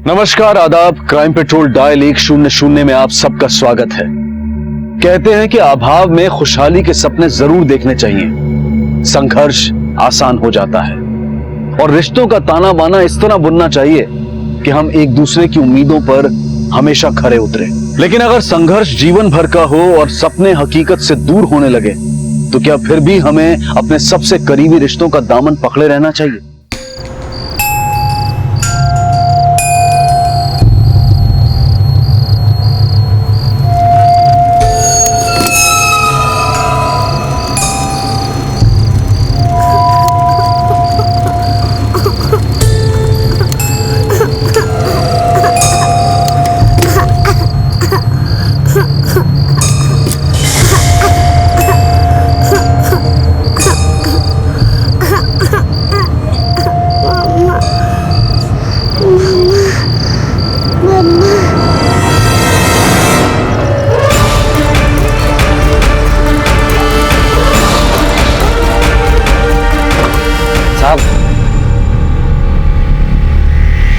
नमस्कार, आदाब। Crime petrol dial 100 में आप सबका स्वागत है। कहते हैं कि अभाव में खुशहाली के सपने जरूर देखने चाहिए। संघर्ष आसान हो जाता है और रिश्तों का ताना बाना इस तरह बुनना चाहिए कि हम एक दूसरे की उम्मीदों पर हमेशा खरे उतरे। लेकिन अगर संघर्ष जीवन भर का हो और सपने हकीकत से दूर होने लगे तो क्या फिर भी हमें अपने सबसे करीबी रिश्तों का दामन पकड़े रहना चाहिए?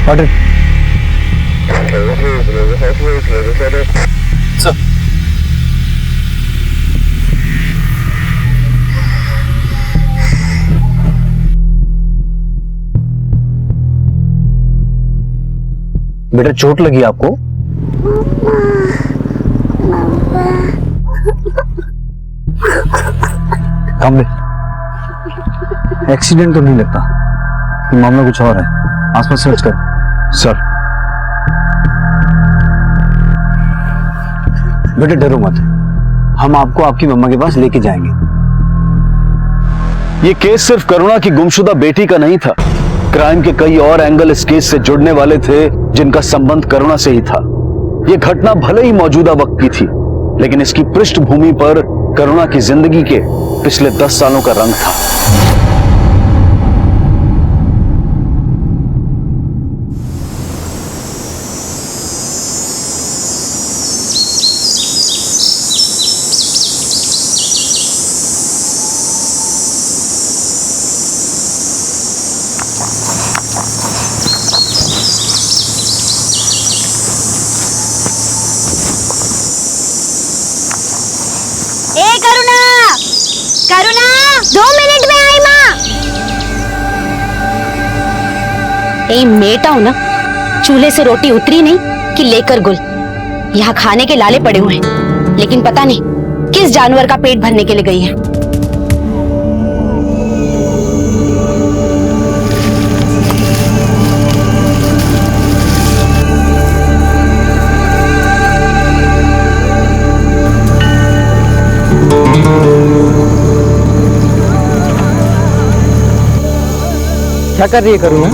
Order sir. बेटा चोट लगी आपको? काम एक्सीडेंट तो नहीं लगता, मामला कुछ और है। आसपास सर्च कर। सर, बेटा डरो मत, हम आपको आपकी मम्मा के पास लेके जाएंगे। ये केस सिर्फ करुणा की गुमशुदा बेटी का नहीं था। क्राइम के कई और एंगल इस केस से जुड़ने वाले थे जिनका संबंध करुणा से ही था। ये घटना भले ही मौजूदा वक्त की थी, लेकिन इसकी पृष्ठभूमि पर करुणा की जिंदगी के पिछले 10 सालों का रंग था। करुणा 2 मिनट में आई माँ। मेटा हूं ना, चूल्हे से रोटी उतरी नहीं कि लेकर गुल। यहाँ खाने के लाले पड़े हुए हैं, लेकिन पता नहीं किस जानवर का पेट भरने के लिए गई है। क्या कर रही है करुणा?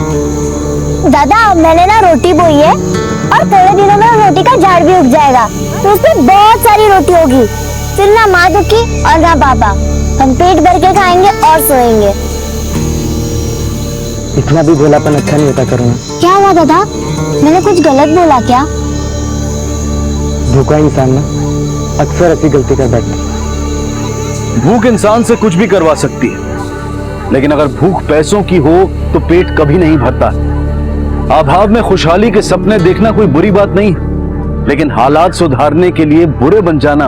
दादा मैंने ना रोटी बोई है और थोड़े दिनों में रोटी का झाड़ भी उग जाएगा, तो उसमें बहुत सारी रोटी होगी। फिर ना माँ दुखी और ना पापा, हम पेट भर के खाएंगे और सोएंगे। इतना भी भोलापन अच्छा नहीं होता करुणा। क्या हुआ दादा, मैंने कुछ गलत बोला क्या? भूखा इंसान ना अक्सर ऐसी गलती कर बैठता है। भूख इंसान से कुछ भी करवा सकती है, लेकिन अगर भूख पैसों की हो तो पेट कभी नहीं भरता। अभाव में खुशहाली के सपने देखना कोई बुरी बात नहीं, लेकिन हालात सुधारने के लिए बुरे बन जाना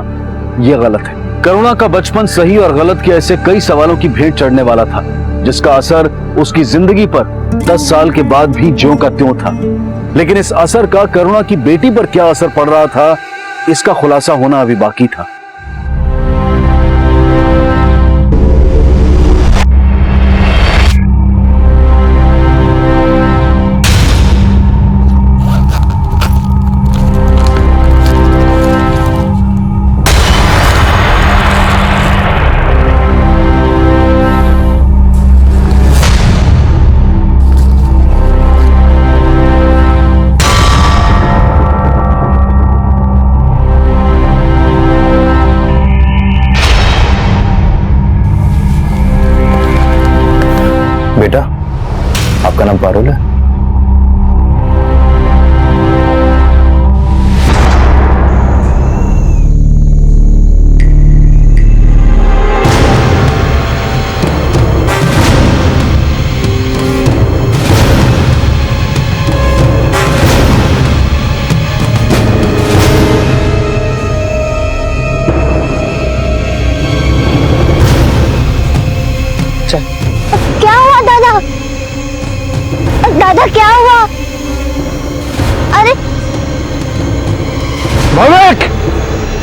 यह गलत है। करुणा का बचपन सही और गलत के ऐसे कई सवालों की भेंट चढ़ने वाला था, जिसका असर उसकी जिंदगी पर 10 साल के बाद भी ज्यों का त्यों था। लेकिन इस असर का करुणा की बेटी पर क्या असर पड़ रहा था, इसका खुलासा होना अभी बाकी था। बेटा आपका नाम पारुल है? बच्चा है। क्या हुआ दादा? दादा क्या हुआ? अरे भवेक,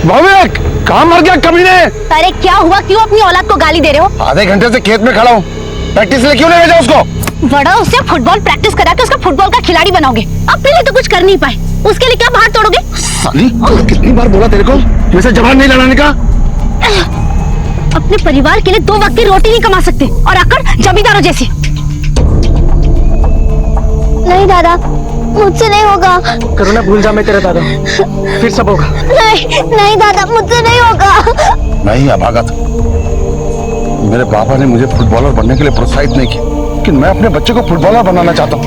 भवेक, कहाँ मर गया कमीने? अरे क्या हुआ? क्यों अपनी औलाद को गाली दे रहे हो? आधे घंटे से खेत में खड़ा हूँ, प्रैक्टिस लिए क्यों नहीं भेजा उसको? बड़ा उससे फुटबॉल प्रैक्टिस करा के उसका फुटबॉल का खिलाड़ी बनाओगे। अब पहले तो कुछ कर नहीं पाए, उसके लिए क्या बाहर तोड़ोगे? साली, कितनी बार बोला तेरे को वैसे जबान नहीं लड़ाने का? अपने परिवार के लिए 2 वक्त की रोटी नहीं कमा सकते और आकर जमींदारों जैसी। नहीं दादा, मुझसे नहीं होगा। करुणा भूल जा, मैं तेरा दादा, फिर सब होगा। नहीं नहीं दादा, मुझसे नहीं होगा। नहीं अभागत, मेरे पापा ने मुझे फुटबॉलर बनने के लिए प्रोत्साहित नहीं किया, लेकिन मैं अपने बच्चे को फुटबॉलर बनाना चाहता हूँ।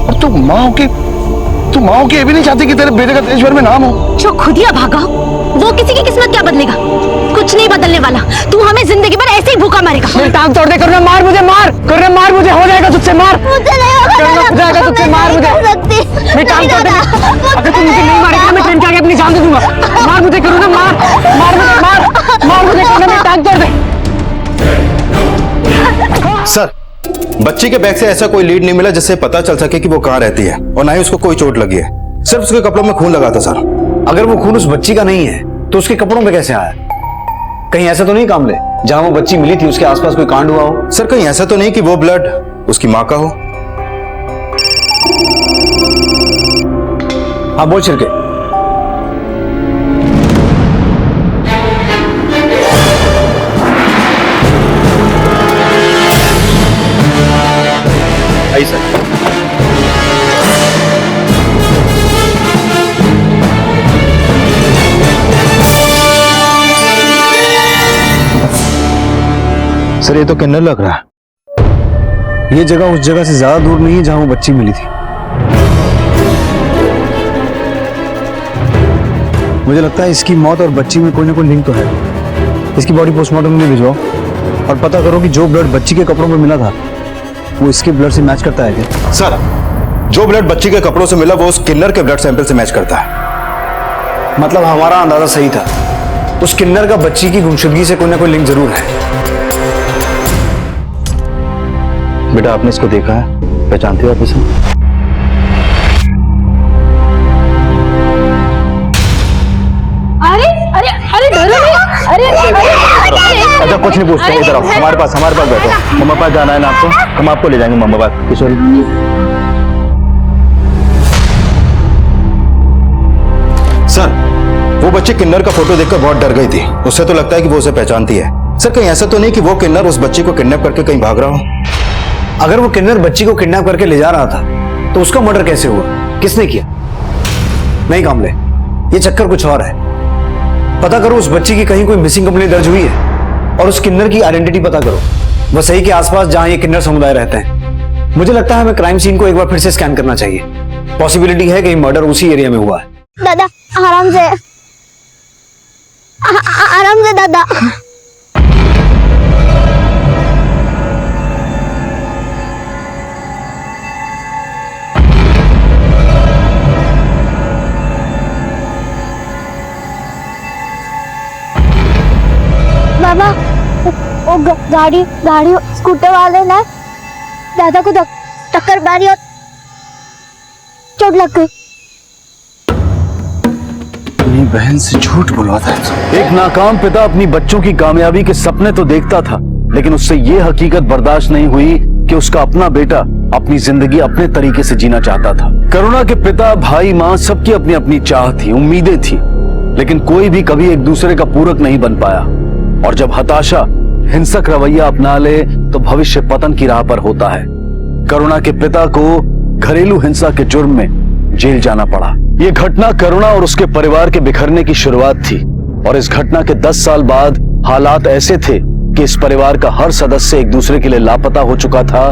और तू माँ की ये भी नहीं चाहती कि तेरे बेटे का देश भर में नाम हो? जो खुद ही अभागा हो, वो किसी की किस्मत क्या बदलेगा? कुछ नहीं बदलने वाला। तू हमें जिंदगी भर ऐसे ही भूखा मारेगा। मेरी टांग तोड़ दे करुणा, मार मुझे, मार करुणा, मार मुझे, हो जाएगा तुझसे, मार। मुझसे नहीं होगा करुणा, दादा, हो जाएगा तुझसे, मैं मार नहीं मुझे। कर सकती। मेरी टांग नहीं तोड़ दे। दादा, अगर तू मुझे नहीं मारेगा मैं ट्रेन के आगे अपनी जान दे दूंगा। मार मुझे करुणा, मार मार मुझे, मार मुझे करुणा, मेरी टांग तोड़ दे। सर, बच्ची के बैग से ऐसा कोई लीड नहीं मिला जिससे पता चल सके कि वो कहाँ रहती है, और ना ही उसको कोई चोट लगी है। सिर्फ उसके कपड़ों में खून लगा था सर। अगर वो खून उस बच्ची का नहीं है तो उसके कपड़ों में कैसे आया? कहीं ऐसा तो नहीं कामले, जहां वो बच्ची मिली थी उसके आसपास कोई कांड हुआ हो? सर, कहीं ऐसा तो नहीं कि वो ब्लड उसकी माँ का हो? हाँ बोल छिड़के। आई सर। सर ये तो किन्नर लग रहा है। ये जगह उस जगह से ज्यादा दूर नहीं है जहां वो बच्ची मिली थी। मुझे लगता है इसकी मौत और बच्ची में कोई ना कोई लिंक तो है। इसकी बॉडी पोस्टमार्टम में भिजवाओ और पता करो कि जो ब्लड बच्ची के कपड़ों में मिला था वो इसके ब्लड से मैच करता है क्या? सर, जो ब्लड बच्ची के कपड़ों से मिला वो उस किन्नर के ब्लड सैंपल से मैच करता है। मतलब हमारा अंदाजा सही था, उस किन्नर का बच्ची की गुमशुदगी से कोई ना कोई लिंक जरूर है। बेटा आपने इसको देखा है, पहचानते हो आप इसे? अरे अरे अरे डरो नहीं। अरे अच्छा कुछ नहीं पूछते, इधर आओ, हमारे पास बैठो। मम्मा पास जाना है ना आपको, हम आपको ले जाएंगे मम्मा पास। किशोरी सर, वो बच्ची किन्नर का फोटो देखकर बहुत डर गई थी। उससे तो लगता है कि वो उसे पहचानती है। सर, कहीं ऐसा तो नहीं कि वो किन्नर उस बच्ची को किडनैप करके कहीं भाग रहा हो? अगर वो किन्नर बच्ची को किडनैप करके ले जा रहा था तो उसका मर्डर कैसे हुआ? किसने किया? नहीं कामले, ये चक्कर कुछ और है। पता करो उस बच्ची की कहीं कोई मिसिंग कंप्लेंट दर्ज हुई है और उस किन्नर की आइडेंटिटी पता करो, वसई के आसपास जहां ये किन्नर समुदाय रहते हैं। मुझे लगता है हमें क्राइम सीन को एक बार फिर से स्कैन करना चाहिए। पॉसिबिलिटी है कि मर्डर उसी एरिया में हुआ है। दादा आराम से, आराम से दादा। बाबा, वो गाड़ी स्कूटर वाले ना दादा को टक्कर मारी और चोट लग गई। अपनी बहन से झूठ बुलवाता है। एक नाकाम पिता अपनी बच्चों की कामयाबी के सपने तो देखता था, लेकिन उससे ये हकीकत बर्दाश्त नहीं हुई कि उसका अपना बेटा अपनी जिंदगी अपने तरीके से जीना चाहता था। करुणा के पिता, भाई, माँ सबकी अपनी अपनी चाह थी, उम्मीदें थी, लेकिन कोई भी कभी एक दूसरे का पूरक नहीं बन पाया। और जब हताशा हिंसक रवैया अपना ले तो भविष्य पतन की राह पर होता है। करुणा के पिता को घरेलू हिंसा के जुर्म में जेल जाना पड़ा। यह घटना करुणा और उसके परिवार के बिखरने की शुरुआत थी, और इस घटना के 10 साल बाद हालात ऐसे थे कि इस परिवार का हर सदस्य एक दूसरे के लिए लापता हो चुका था।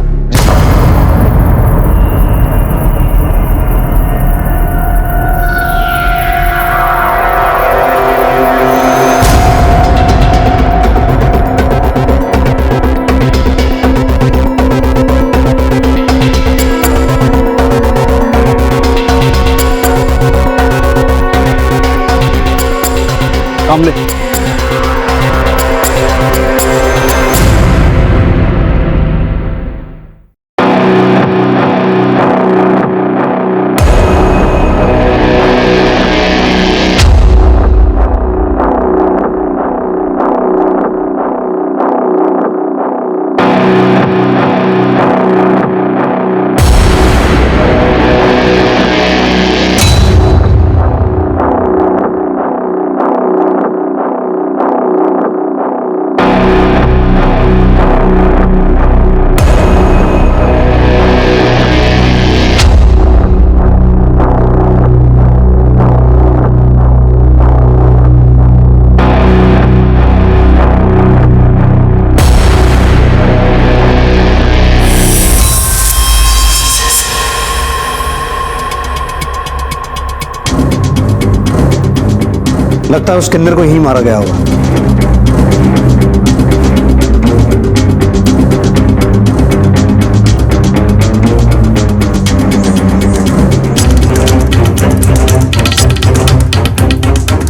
लगता है उस किन्नर को यहीं मारा गया होगा।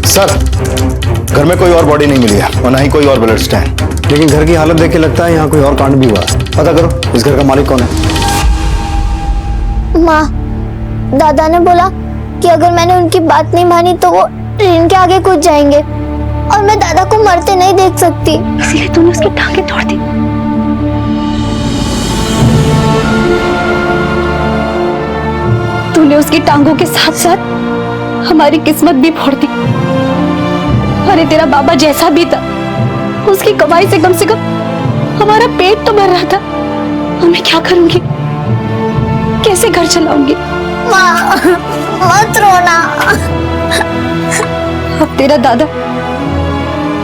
सर, घर में कोई और बॉडी नहीं मिली है और ना ही कोई और ब्लड स्टैंड। लेकिन घर की हालत देख के लगता है यहाँ कोई और कांड भी हुआ है। पता करो इस घर का मालिक कौन है। माँ, दादा ने बोला कि अगर मैंने उनकी बात नहीं मानी तो वो ट्रेन के आगे कूद जाएंगे और मैं दादा को मरते नहीं देख सकती। इसीलिए तूने उसकी टांगे तोड़ दी। तूने उसकी टांगों के साथ साथ हमारी किस्मत भी फोड़ दी। अरे तेरा बाबा जैसा भी था, उसकी कमाई से कम हमारा पेट तो भर रहा था। और मैं क्या करूंगी, कैसे घर चलाऊंगी? माँ, मत रोना। अब तेरा दादा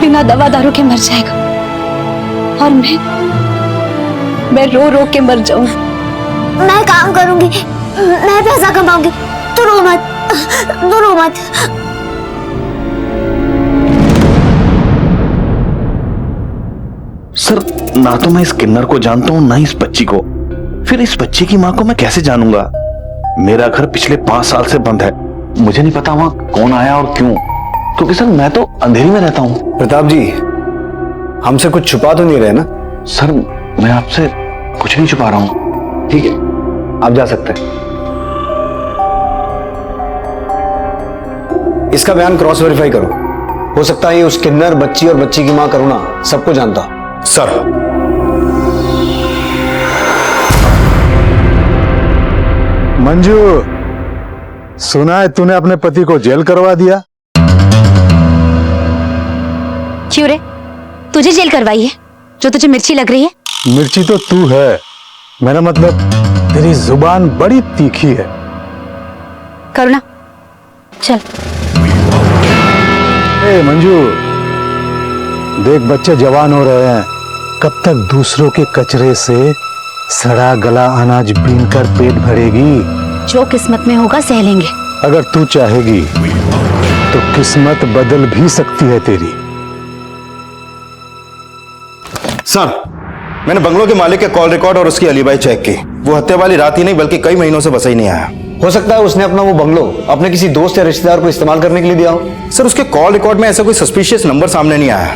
बिना दवा दारू के मर जाएगा और मैं रो रो के मर जाऊंगी। मैं काम करूंगी, मैं पैसा कमाऊंगी। तू रो मत, तू रो मत। सर, ना तो मैं इस किन्नर को जानता हूं ना ही इस बच्ची को। फिर इस बच्ची की मां को मैं कैसे जानूंगा? मेरा घर पिछले 5 साल से बंद है। मुझे नहीं पता वहां कौन आया और क्यों, क्योंकि सर मैं तो अंधेरी में रहता हूं। प्रताप जी, हमसे कुछ छुपा तो नहीं रहे ना? सर, मैं आपसे कुछ नहीं छुपा रहा हूं। ठीक है, आप जा सकते हैं। इसका बयान क्रॉस वेरीफाई करो। हो सकता है ये उस किन्नर, बच्ची और बच्ची की मां करुणा सबको जानता। सर, मंजू, सुना है तूने अपने पति को जेल करवा दिया? क्यों रे, तुझे जेल करवाई है जो तुझे मिर्ची लग रही है? मिर्ची तो तू है, मेरा मतलब तेरी जुबान बड़ी तीखी है। करुणा चल। ए मंजू, देख बच्चे जवान हो रहे हैं, कब तक दूसरों के कचरे से सड़ा गला अनाज बीनकर पेट भरेगी? जो किस्मत में होगा सह लेंगे। अगर तू चाहेगी तो किस्मत बदल भी सकती है तेरी। सर, मैंने बंगलों के मालिक के कॉल रिकॉर्ड और उसकी अलीबाई चेक की। वो हत्या वाली रात ही नहीं बल्कि कई महीनों से बसा ही नहीं आया। हो सकता है उसने अपना वो बंगलो अपने किसी दोस्त या रिश्तेदार को इस्तेमाल करने के लिए दिया हो। सर, उसके कॉल रिकॉर्ड में ऐसा कोई सस्पिशियस नंबर सामने नहीं आया।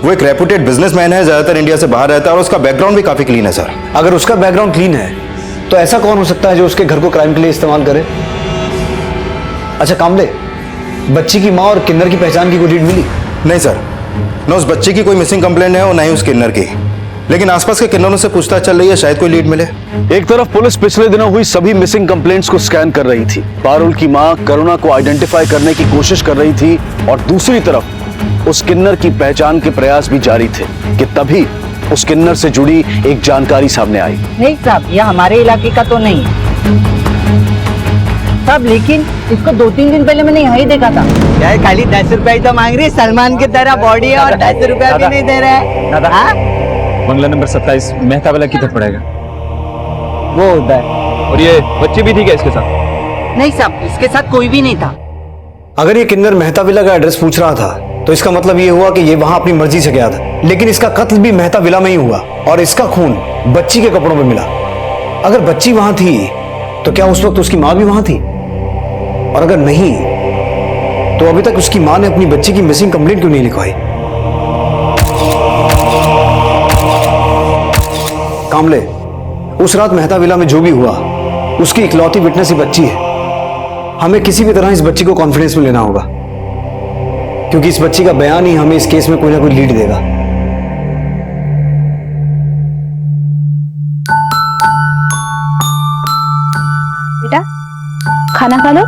वो एक रेपुटेड बिजनेसमैन है, ज्यादातर इंडिया से बाहर रहता है और उसका बैकग्राउंड भी काफी क्लीन है। सर, अगर उसका बैकग्राउंड क्लीन है तो ऐसा कौन हो सकता है जो उसके घर को क्राइम के लिए इस्तेमाल करे? अच्छा कामले, बच्ची की माँ और किन्नर की पहचान की कोई लीड मिली? नहीं सर, न उस बच्ची की कोई मिसिंग कंप्लेंट है और न ही उस किन्नर की। लेकिन आसपास के किन्नरों से पूछताछ चल रही है, शायद कोई लीड मिले। एक तरफ पुलिस पिछले दिनों हुई सभी मिसिंग कंप्लेंट्स को स्कैन कर रही थी, पारुल की मां करुणा को आइडेंटिफाई करने की कोशिश कर रही थी, और दूसरी तरफ उस किन्नर की पहचान के प्रयास भी जारी थे कि तभी उस किन्नर से जुड़ी एक जानकारी सामने आई। नहीं साहब, ये हमारे इलाके का तो नहीं है साहब, लेकिन इसको 2-3 दिन पहले मैंने यहाँ ही देखा था। यार खाली 10 रुपए तो मांग रही, सलमान की तरह बॉडी है और 10 रुपया भी नहीं दे रहा है। दादा, हाँ? बंगला नंबर 27 मेहता वाला किधर पड़ेगा? वो उधर। और ये बच्ची भी थी क्या इसके साथ? नहीं साहब, इसके साथ कोई भी नहीं था। अगर ये किन्नर मेहता विला का एड्रेस पूछ रहा था तो इसका मतलब ये हुआ कि ये वहां अपनी मर्जी से गया था। लेकिन इसका कत्ल भी मेहता विला में ही हुआ और इसका खून बच्ची के कपड़ों में मिला। अगर बच्ची वहां थी तो क्या उस वक्त उसकी मां भी वहां थी? और अगर नहीं तो अभी तक उसकी मां ने अपनी बच्ची की मिसिंग कंप्लेंट क्यों नहीं लिखवाई? कामले, उस रात मेहता विला में जो भी हुआ उसकी इकलौती विटनेस ही बच्ची है। हमें किसी भी तरह इस बच्ची को कॉन्फिडेंस में लेना होगा, क्योंकि इस बच्ची का बयान ही हमें इस केस में कोई ना कोई लीड देगा। बेटा खाना खा लो।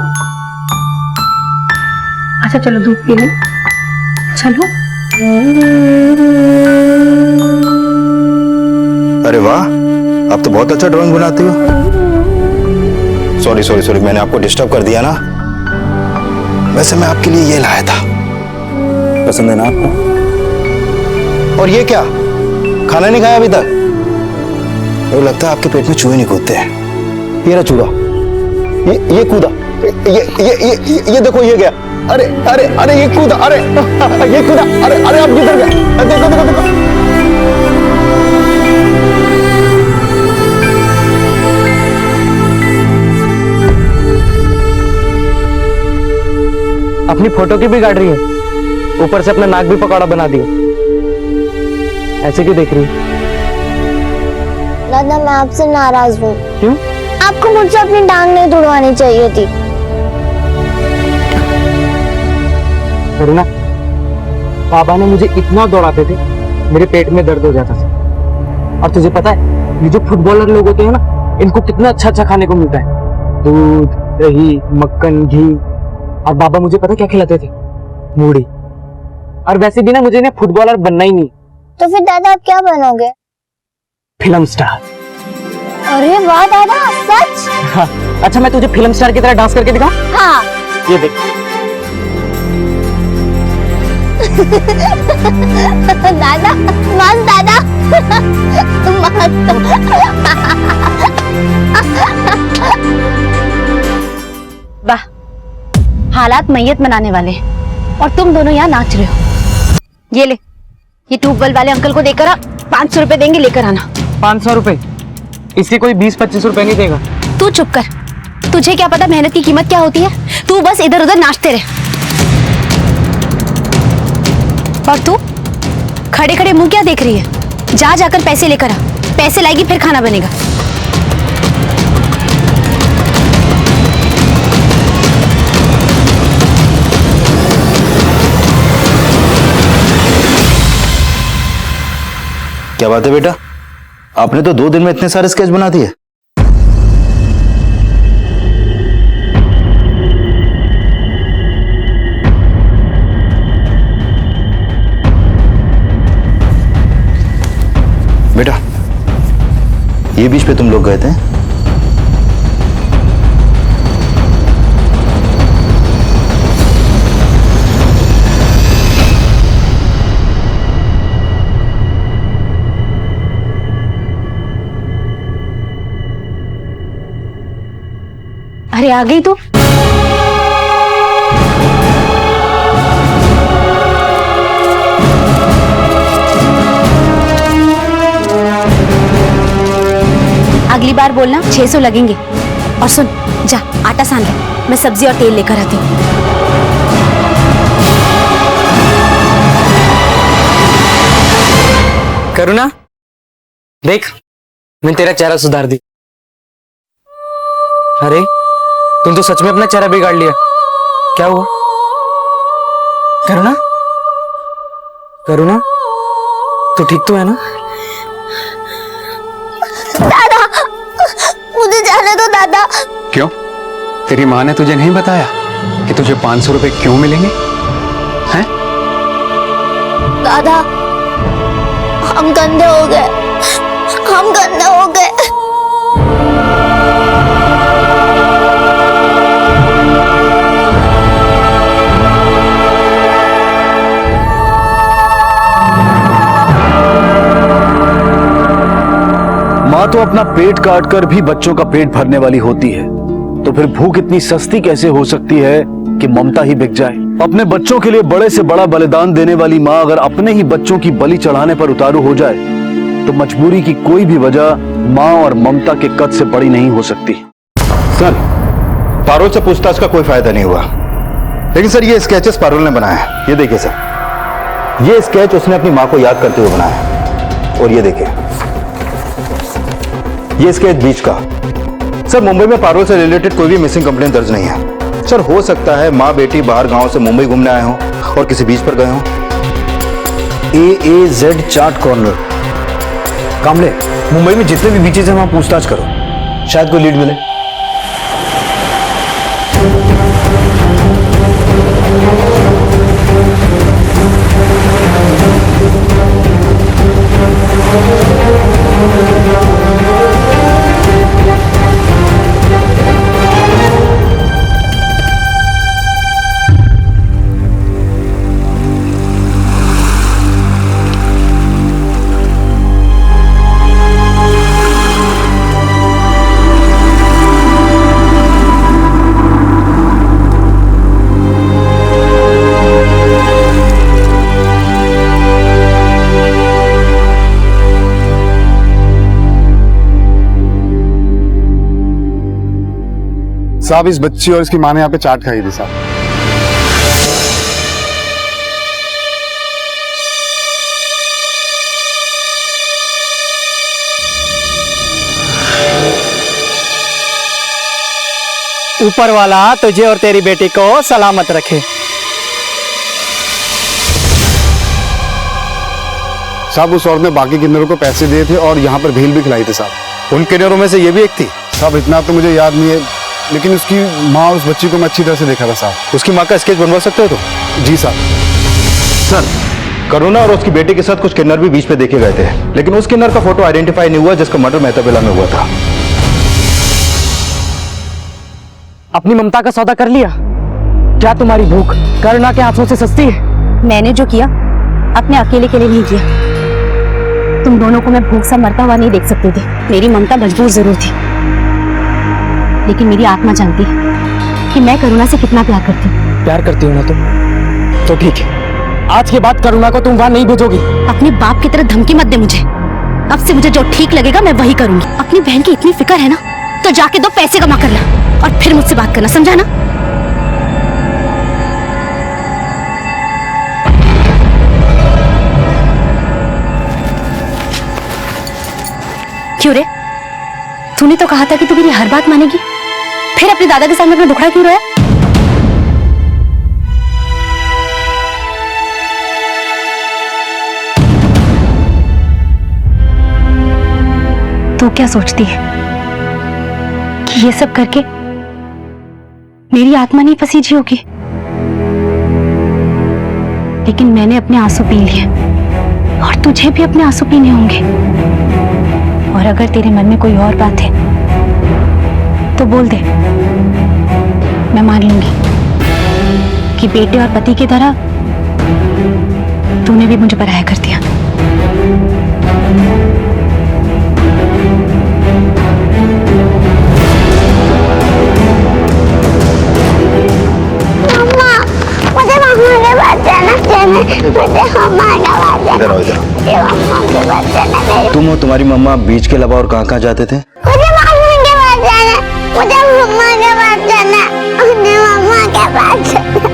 अच्छा चलो दूध पी लो। चलो। अरे वाह, आप तो बहुत अच्छा ड्राइंग बनाती हो। सॉरी, मैंने आपको डिस्टर्ब कर दिया ना। वैसे मैं आपके लिए ये लाया था, पसंद है ना आपको? और ये क्या, खाना नहीं खाया अभी तक? तो लगता है आपके पेट में चूहे नहीं कूदते हैं। ये रहा चूहा, ये कूदा, ये देखो ये गया। अरे अरे अरे ये कूदा, अरे ये कूदा, अरे अरे आप किधर गए? देखो देखो देखो। अपनी फोटो की भी गाड़ रही है, ऊपर से अपना नाक भी पकौड़ा बना दिया। ऐसे क्यों देख रही है? दादा मैं आपसे नाराज हूँ। क्यों? आपको मुझसे अपनी टांग नहीं तुड़वानी चाहिए थी। करुणा, बाबा ने मुझे इतना दौड़ाते थे, मेरे पेट में दर्द हो जाता था। और तुझे पता है, ये जो फुटबॉलर लोग होते हैं ना, इनको कितना अच्छा अच्छा खाने को मिलता है। दूध, दही, मक्खन, घी। और बाबा मुझे पता क्या खिलाते थे? मूढ़ी। और वैसे भी ना मुझे ना फुटबॉलर बनना ही नहीं। तो फिर दादा आप क्या बनोगे? Film star. अरे वाह दादा, सच? हाँ। अच्छा मैं तुझे फिल्म स्टार की तरह डांस करके दिखाऊं? हाँ। ये देख। दादा मस्त, दादा वाह, हालात मैयत मनाने वाले और तुम दोनों यहाँ नाच रहे हो। ये ले, ये ट्यूबवेल वाले अंकल को देकर आ, 500 रुपए देंगे, लेकर आना। 500 रुपए? इसके कोई 20-25 रुपए नहीं देगा। तू चुप कर, तुझे क्या पता मेहनत की कीमत क्या होती है? तू बस इधर उधर नाचते रहे। और तू खड़े खड़े मुंह क्या देख रही है? जा जाकर पैसे लेकर आ, पैसे लाएगी फिर खाना बनेगा। क्या बात है बेटा, आपने तो 2 दिन में इतने सारे स्केच बना दिए। बेटा ये बीच पे तुम लोग गए थे? अरे आ गई तू? अगली बार बोलना 600 लगेंगे। और सुन, जा आटा सान ले, मैं सब्जी और तेल लेकर आती हूँ। करुणा देख, मैंने तेरा चेहरा सुधार दी। अरे तुम तो सच में अपना चेहरा बिगाड़ लिया। क्या हुआ? करुणा, करुणा तो ठीक तो है ना? दादा मुझे जाने दो दादा। क्यों? तेरी माँ ने तुझे नहीं बताया कि तुझे 500 रुपए क्यों मिलेंगे? हैं? दादा हम गंदे हो गए, हम गंदे हो गए। माँ तो अपना पेट काट कर भी बच्चों का पेट भरने वाली होती है, तो फिर भूख इतनी सस्ती कैसे हो सकती है कि ममता ही बिक जाए? अपने बच्चों के लिए बड़े से बड़ा बलिदान देने वाली माँ अगर अपने ही बच्चों की बलि चढ़ाने पर उतारू हो जाए, तो मजबूरी की कोई भी वजह माँ और ममता के कद से बड़ी नहीं हो सकती। सर पारुल से पूछताछ का कोई फायदा नहीं हुआ, लेकिन सर ये स्केचेस पारुल ने बनाया है। ये देखिए सर, ये स्केच उसने अपनी माँ को याद करते हुए बनाया है। और ये देखिए, ये स्केच बीच का। सर मुंबई में पारुल से रिलेटेड कोई भी मिसिंग कंप्लेंट दर्ज नहीं है। सर हो सकता है माँ बेटी बाहर गांव से मुंबई घूमने आए हों और किसी बीच पर गए हों। AAZ चाट कॉर्नर। कामले, मुंबई में जितने भी बीचेस हैं वहां पूछताछ करो, शायद कोई लीड मिले। साहब इस बच्ची और इसकी माँ ने यहाँ पे चाट खाई थी साहब। ऊपर वाला तुझे और तेरी बेटी को सलामत रखे। साहब उस औरत ने बाकी किन्नरों को पैसे दिए थे और यहाँ पर भेल भी खिलाई थी साहब। उन किन्नरों में से ये भी एक थी? साहब इतना तो मुझे याद नहीं है, लेकिन उसकी माँ और उस बच्ची को मैं अच्छी तरह से देखा था साहब। उसकी माँ का स्केच बनवा सकते हो तुम? जी साहब। सर, करुणा और उसकी बेटी के साथ कुछ किन्नर भी बीच में देखे गए थे, लेकिन उस किन्नर का फोटो आइडेंटिफाई नहीं हुआ जिसका मर्डर मेहताबिला में हुआ था। अपनी ममता का सौदा कर लिया? क्या तुम्हारी भूख करुणा के आंसुओं से सस्ती है? मैंने जो किया अपने अकेले के लिए नहीं किया। तुम दोनों को मैं भूख से मरता हुआ नहीं देख सकती थी। मेरी ममता मजबूर जरूर थी, लेकिन मेरी आत्मा जानती है कि मैं करुणा से कितना प्यार करती हूँ। प्यार करती हो ना तुम? तो ठीक है, आज के बाद करुणा को तुम वहां नहीं भेजोगी। अपने बाप की तरह धमकी मत दे मुझे। अब से मुझे जो ठीक लगेगा मैं वही करूंगी। अपनी बहन की इतनी फिक्र है ना, तो जाके 2 पैसे कमा कर ला और फिर मुझसे बात करना, समझा ना? क्यों रे? तूने तो कहा था कि तू मेरी हर बात मानेगी, फिर अपने दादा के सामने अपना दुखड़ा क्यों रोया? तू क्या सोचती है कि ये सब करके मेरी आत्मा नहीं पसीजी होगी? लेकिन मैंने अपने आंसू पी लिए और तुझे भी अपने आंसू पीने होंगे। और अगर तेरे मन में कोई और बात है तो बोल दे, मैं मान लूंगी कि बेटे और पति की तरह तूने भी मुझे पराया कर दिया। मम्मा, मुझे मम्मा के पास जाना है। मुझे मम्मा के पास जाना इधर आओ, इधर। है। मम्मा के पास जाना है। तुम और तुम्हारी मम्मा बीच के अलावा और कहाँ कहाँ जाते थे? मुझे मम्मा के पास जाना है। मुझे मम्मा के पास जाना है। मुझे मम्मा के पास जाना है।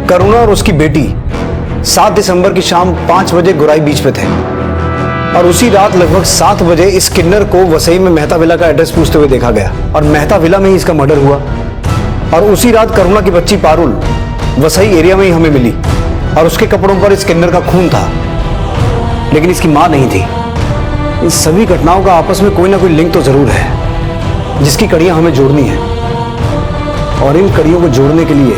करुणा और उसकी बेटी 7 दिसंबर की शाम 5 बजे गुराई बीच पे थे और उसी रात लगभग 7 बजे इस किन्नर को वसई में मेहता विला का एड्रेस पूछते हुए देखा गया और मेहता विला में ही इसका मर्डर हुआ। और उसी रात करुणा की बच्ची पारुल वसई एरिया में ही हमें मिली और उसके कपड़ों पर इस किन्नर का खून था, लेकिन इसकी मां नहीं थी। इन सभी घटनाओं का आपस में कोई ना कोई लिंक तो जरूर है जिसकी कड़ियां हमें जोड़नी है, और इन कड़ियों को जोड़ने के लिए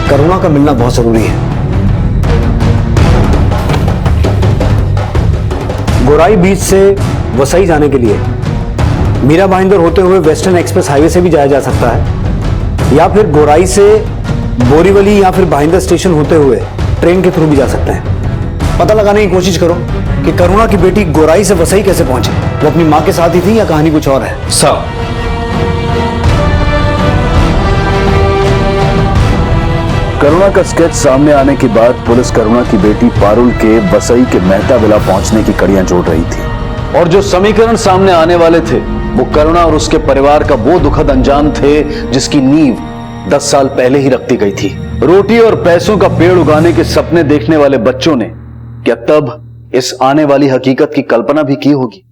करुणा का मिलना बहुत जरूरी है। गोराई बीच से वसई जाने के लिए मीरा भाईंदर होते हुए वेस्टर्न एक्सप्रेस हाईवे से भी जाया जा सकता है, या फिर गोराई से बोरीवली या फिर भाईंदर स्टेशन होते हुए ट्रेन के थ्रू भी जा सकते हैं। पता लगाने की कोशिश करो कि करुणा की बेटी गोराई से वसई कैसे पहुंचे। वो अपनी मां के साथ ही थी या कहानी कुछ और है? सर, करुणा का स्केच सामने आने के बाद पुलिस करुणा की बेटी पारुल के वसई के मेहता विला पहुंचने की कड़ियां जोड़ रही थी, और जो समीकरण सामने आने वाले थे वो करुणा और उसके परिवार का वो दुखद अंजाम थे जिसकी नींव 10 साल पहले ही रखती गई थी। रोटी और पैसों का पेड़ उगाने के सपने देखने वाले बच्चों ने क्या तब इस आने वाली हकीकत की कल्पना भी की होगी?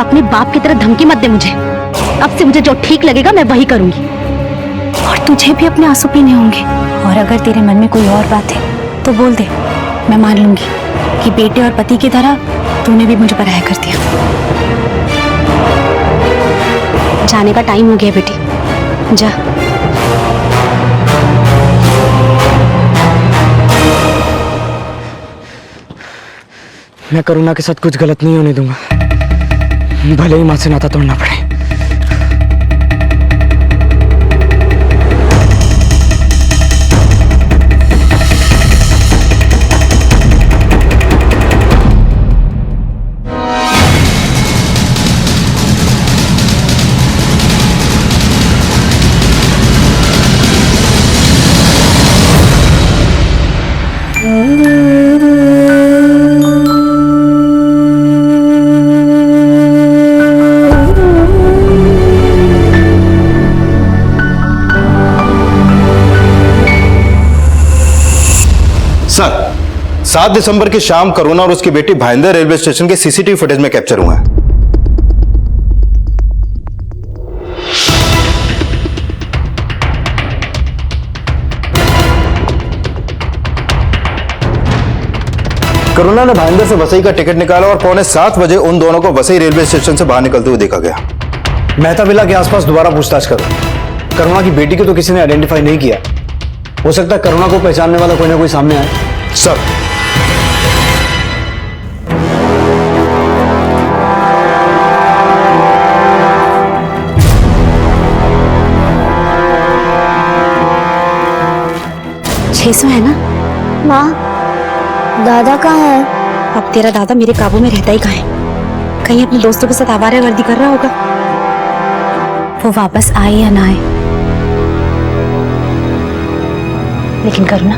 अपने बाप की तरह धमकी मत दे मुझे। अब से मुझे जो ठीक लगेगा मैं वही करूंगी, और तुझे भी अपने आंसू पीने होंगे। और अगर तेरे मन में कोई और बात है तो बोल दे, मैं मान लूंगी कि बेटे और पति की तरह तूने भी मुझे पराया कर दिया। जाने का टाइम हो गया बेटी, जा। मैं करुणा के साथ कुछ गलत नहीं होने दूंगा, भले ही मां से नाता तोड़ना पड़े। सर 7 दिसंबर की शाम करुणा और उसकी बेटी भाईंदर रेलवे स्टेशन के सीसीटीवी फुटेज में कैप्चर हुआ है। करुणा ने भाईंदर से वसई का टिकट निकाला और 6:45 बजे उन दोनों को वसई रेलवे स्टेशन से बाहर निकलते हुए देखा गया। मेहता विला के आसपास दोबारा पूछताछ करो। करुणा की बेटी को तो किसी ने आइडेंटिफाई नहीं किया। हो सकता है करुणा को पहचानने वाला कोई ना कोई सामने आए। सर छह सौ है ना? माँ, दादा कहाँ है? अब तेरा दादा मेरे काबू में रहता ही कहाँ है? कहीं अपने दोस्तों के साथ आवारागर्दी कर रहा होगा। वो वापस आए या ना आए, लेकिन करुणा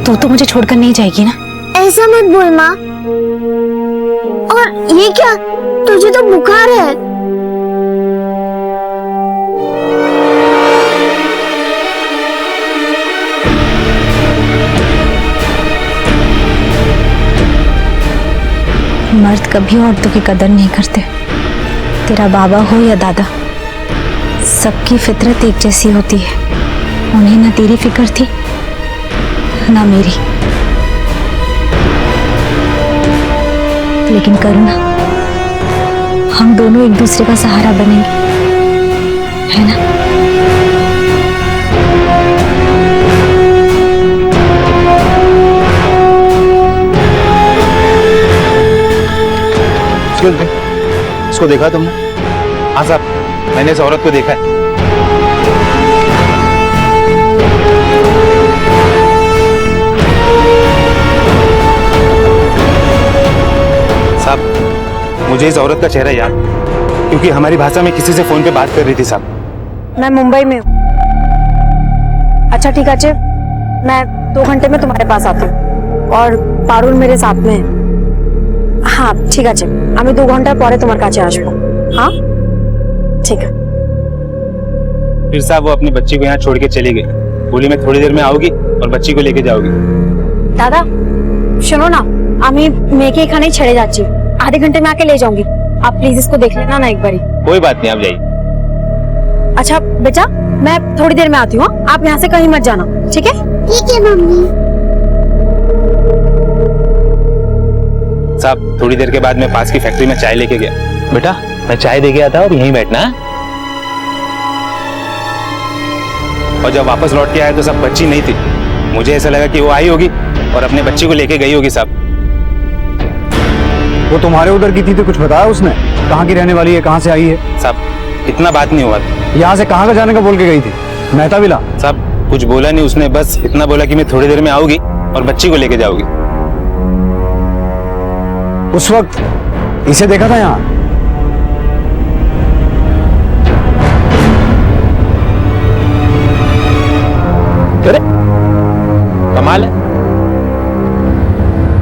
तू तो मुझे छोड़कर नहीं जाएगी ना? ऐसा मत बोल माँ। और ये क्या, तुझे तो बुखार है। मर्द कभी औरतों की कदर नहीं करते। तेरा बाबा हो या दादा, सबकी फितरत एक जैसी होती है। उन्हें ना तेरी फिक्र थी ना मेरी। लेकिन करुणा, हम दोनों एक दूसरे का सहारा बनेंगे, है ना? इसको देखा तुमने? हाँ साहब, मैंने इस औरत को देखा है। साहब, मुझे इस औरत का चेहरा याद, क्योंकि हमारी भाषा में किसी से फोन पे बात कर रही थी साहब। मैं मुंबई में हूँ। अच्छा ठीक है, मैं 2 घंटे में तुम्हारे पास आती हूँ और पारुल मेरे साथ में है। हाँ ठीक है, আমি 2 ঘন্টা পরে তোমার কাছে আসবো। हाँ ठीक है। फिर साहब वो अपनी बच्ची को यहाँ छोड़ के चली गई। बोली मैं थोड़ी देर में आऊंगी और बच्ची को लेके जाऊंगी। दादा শোনো না, আমি মেয়েকে এখানেই ছেড়ে যাচ্ছি। आधे घंटे में आके ले जाऊंगी। आप प्लीज इसको देख लेना ना एक बारी। कोई बात नहीं, आप जाइए। अच्छा बेटा, मैं थोड़ी देर में आती हूँ। आप यहाँ से कहीं मत जाना, ठीक है? ठीक है मम्मी। साहब थोड़ी देर के बाद मैं पास की फैक्ट्री में चाय लेके गया। बेटा मैं चाय दे गया था और यहीं बैठना है। और जब वापस लौट के आया तो सब बच्ची नहीं थी। मुझे ऐसा लगा कि वो आई होगी और अपने बच्ची को लेके गई होगी। साहब वो तुम्हारे उधर की थी तो कुछ बताया उसने? कहाँ की रहने वाली है, कहाँ से आई है? साहब इतना बात नहीं हुआ। यहाँ से कहाँ का जाने का बोल के गई थी? मेहता विला? साहब कुछ बोला नहीं उसने, बस इतना बोला कि मैं थोड़ी देर में आऊंगी और बच्ची को लेके जाऊंगी। उस वक्त इसे देखा था यहाँ? अरे कमाल है।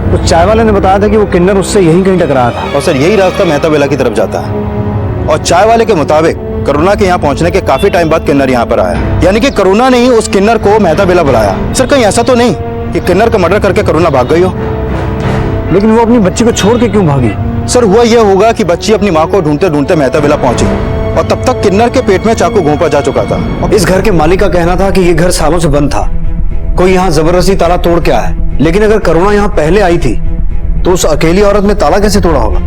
उस चाय वाले ने बताया था कि वो किन्नर उससे यहीं कहीं टकराया था। और सर यही रास्ता मेहता विला की तरफ जाता है। और चाय वाले के मुताबिक करुणा के यहाँ पहुंचने के काफी टाइम बाद किन्नर यहाँ पर आया। यानी कि करुणा ने ही उस किन्नर को मेहता विला बुलाया। सर कहीं ऐसा तो नहीं कि किन्नर का मर्डर करके करुणा भाग गई हो? लेकिन वो अपनी बच्ची को छोड़ के क्यों भागी? सर हुआ यह होगा कि बच्ची अपनी माँ को ढूंढते ढूंढते मेहता विला पहुंची और तब तक किन्नर के पेट में चाकू घोंपा जा चुका था। इस घर के मालिक का कहना था कि ये घर सालों से बंद था, कोई यहाँ जबरदस्ती ताला तोड़ के आया। लेकिन अगर करुणा यहाँ पहले आई थी तो उस अकेली औरत ने ताला कैसे तोड़ा होगा?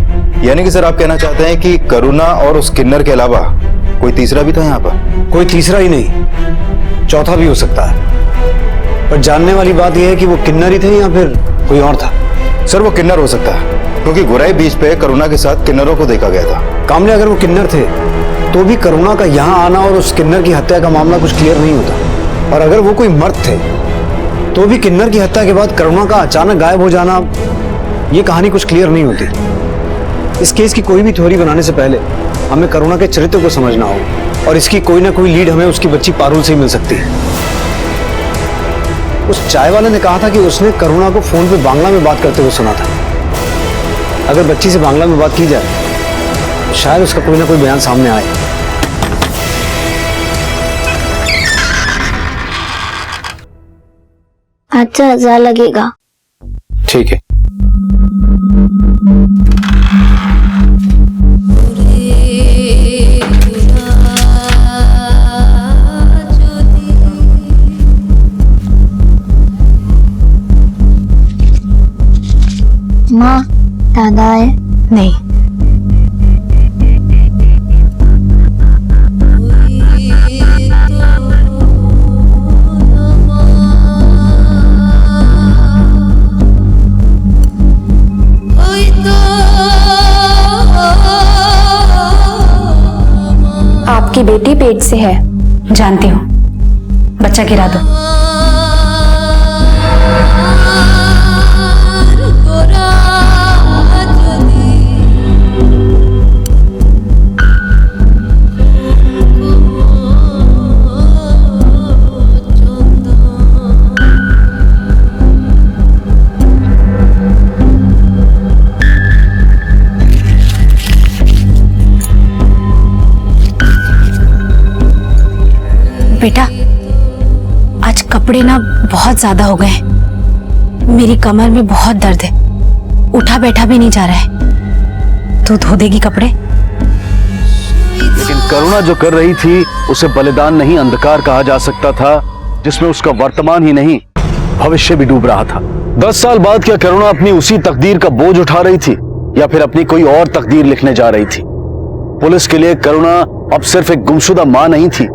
यानी कि सर आप कहना चाहते हैं कि करुणा और उस किन्नर के अलावा कोई तीसरा भी था यहाँ पर? कोई तीसरा ही नहीं, चौथा भी हो सकता है। पर जानने वाली बात यह है कि वो किन्नर ही थे या फिर कोई और था? सर वो किन्नर हो सकता है, क्योंकि गुराई बीच पे करुणा के साथ किन्नरों को देखा गया था। कामले अगर वो किन्नर थे तो भी करुणा का यहाँ आना और उस किन्नर की हत्या का मामला कुछ क्लियर नहीं होता। और अगर वो कोई मर्द थे तो भी किन्नर की हत्या के बाद करुणा का अचानक गायब हो जाना, ये कहानी कुछ क्लियर नहीं होती। इस केस की कोई भी थ्योरी बनाने से पहले हमें करुणा के चरित्र को समझना होगा और इसकी कोई ना कोई लीड हमें उसकी बच्ची पारुल से ही मिल सकती है। उस चाय वाले ने कहा था कि उसने करुणा को फोन पे बांग्ला में बात करते हुए सुना था। अगर बच्ची से बांग्ला में बात की जाए तो शायद उसका कोई ना कोई बयान सामने आए। 5 से 1000 लगेगा। ठीक है। माँ, दादा है? नहीं, आपकी बेटी पेट से है, जानती हूँ। बच्चा गिरा दो। बेटा, आज कपड़े ना बहुत ज्यादा हो गए। मेरी कमर में बहुत दर्द है, उठा बैठा भी नहीं जा रहा है। तू धो देगी कपड़े? लेकिन करुणा जो कर रही थी उसे बलिदान नहीं, अंधकार कहा जा सकता था, जिसमें उसका वर्तमान ही नहीं भविष्य भी डूब रहा था। 10 साल बाद क्या करुणा अपनी उसी तकदीर का बोझ उठा रही थी या फिर अपनी कोई और तकदीर लिखने जा रही थी? पुलिस के लिए करुणा अब सिर्फ एक गुमशुदा मां नहीं थी,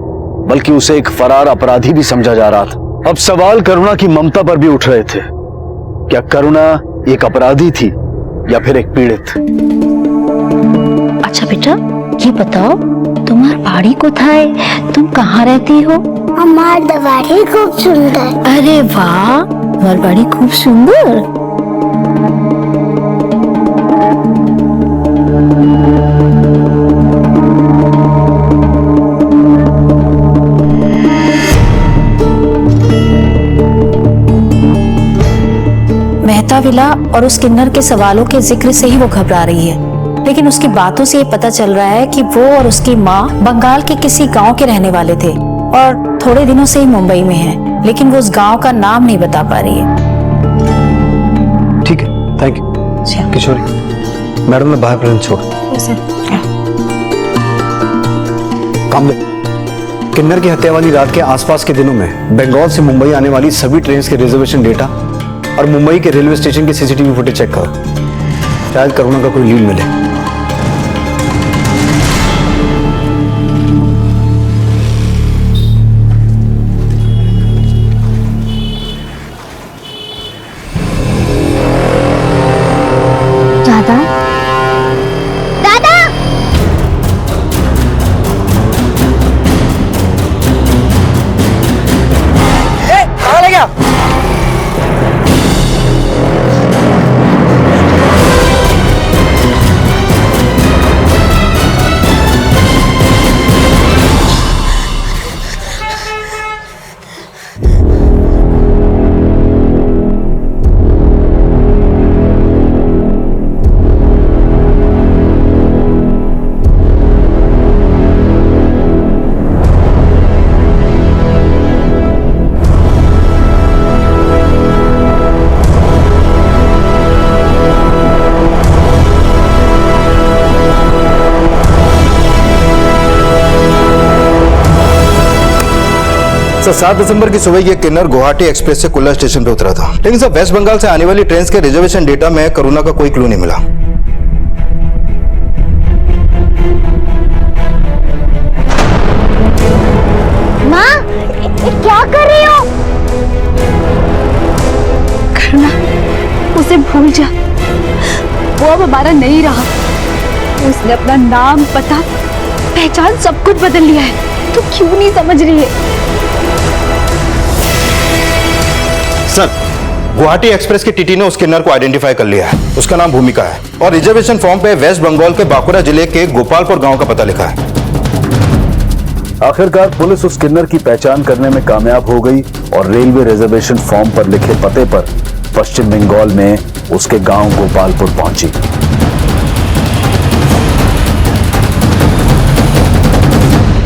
बल्कि उसे एक फरार अपराधी भी समझा जा रहा था। अब सवाल करुणा की ममता पर भी उठ रहे थे। क्या करुणा एक अपराधी थी या फिर एक पीड़ित? अच्छा बेटा, ये बताओ तुम्हार बाड़ी कोथाय, तुम कहाँ रहती हो? हमार दवारी खूब सुंदर। अरे वाह, तुम्हार बाड़ी खूब सुंदर। मेहता विला और उस किन्नर के सवालों के जिक्र से ही वो घबरा रही है, लेकिन उसकी बातों से ये पता चल रहा है कि वो और उसकी माँ बंगाल के किसी गांव के रहने वाले थे और थोड़े दिनों से ही मुंबई में है, लेकिन वो उस गांव का नाम नहीं बता पा रही है। ठीक है, थैंक यू किशोरी। मैडम ने बाहर प्रेजेंट छोड़। कामले, किन्नर की हत्या वाली रात के आसपास के दिनों में बंगाल से मुंबई आने वाली सभी ट्रेन के रिजर्वेशन डेटा और मुंबई के रेलवे स्टेशन की सीसीटीवी फुटेज चेक करो, शायद करुणा का कोई लीड मिले। दादा, दादा, कहाँ ले गया? सर 7 दिसंबर की सुबह ये किन्नर गुवाहाटी एक्सप्रेस से कुल्ला स्टेशन पे उतरा था, लेकिन सर वेस्ट बंगाल से आने वाली ट्रेन के रिजर्वेशन डेटा में करुणा का कोई क्लू नहीं मिला। माँ, क्या कर रही हो? करुणा, उसे भूल जा, वो अब हमारा नहीं रहा। उसने अपना नाम, पता, पहचान सब कुछ बदल लिया है। तू क्यों नहीं समझ रही है? सर गुवाहाटी एक्सप्रेस की टीटी ने उस किन्नर को आइडेंटिफाई कर लिया है। उसका नाम भूमिका है और रिजर्वेशन फॉर्म पे वेस्ट बंगाल के बांकुरा जिले के गोपालपुर गांव का पता लिखा है। आखिरकार पुलिस उस किन्नर की पहचान करने में कामयाब हो गई और रेलवे रिजर्वेशन फॉर्म पर लिखे पते पर पश्चिम बंगाल में उसके गांव गोपालपुर पहुंची।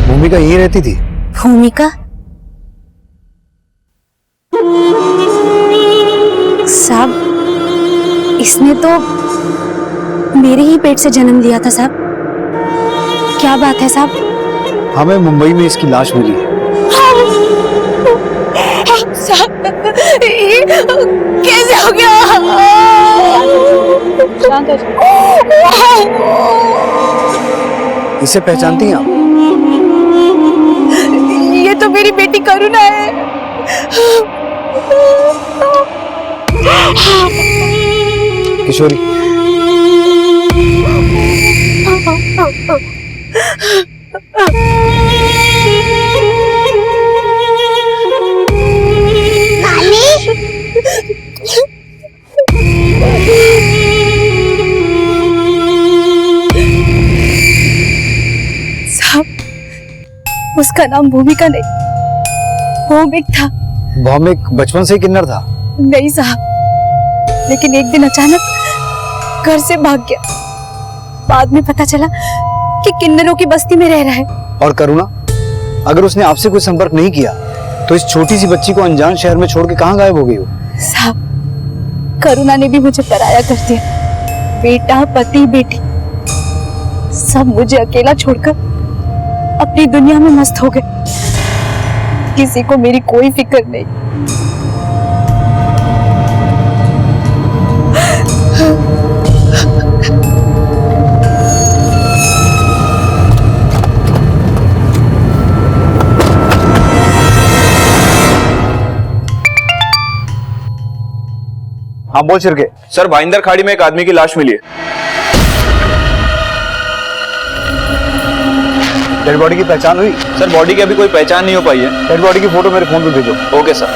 भूमिका यहीं रहती थी? भूमिका? इसने तो मेरे ही पेट से जन्म लिया था साहब। क्या बात है साहब? हमें मुंबई में इसकी लाश मिली है। साहब, ये कैसे हो गया? शांत हो जाओ। इसे पहचानती हैं आप? ये तो मेरी बेटी करुणा है। किशोरी, साहब, उसका नाम भूमिका नहीं, भौमिक था। भौमिक बचपन से ही किन्नर था? नहीं साहब, लेकिन एक दिन अचानक घर से भाग गया। बाद में पता चला कि किन्नरों की बस्ती में रह रहा है। और करुणा, अगर उसने आपसे कोई संपर्क नहीं किया तो इस छोटी सी बच्ची को अनजान शहर में छोड़ के कहाँ गायब हो गई हो? साहब, करुणा ने भी मुझे पराया कर दिया। बेटा, पति, बेटी सब मुझे अकेला छोड़कर अपनी दुनिया में मस्त हो गए। किसी को मेरी कोई फिक्र नहीं। हाँ बोल छिरके। सर, भाईंदर खाड़ी में एक आदमी की लाश मिली है। डेड बॉडी की पहचान हुई? सर, बॉडी की अभी कोई पहचान नहीं हो पाई है। डेड बॉडी की फोटो मेरे फोन पे भेजो। Okay sir.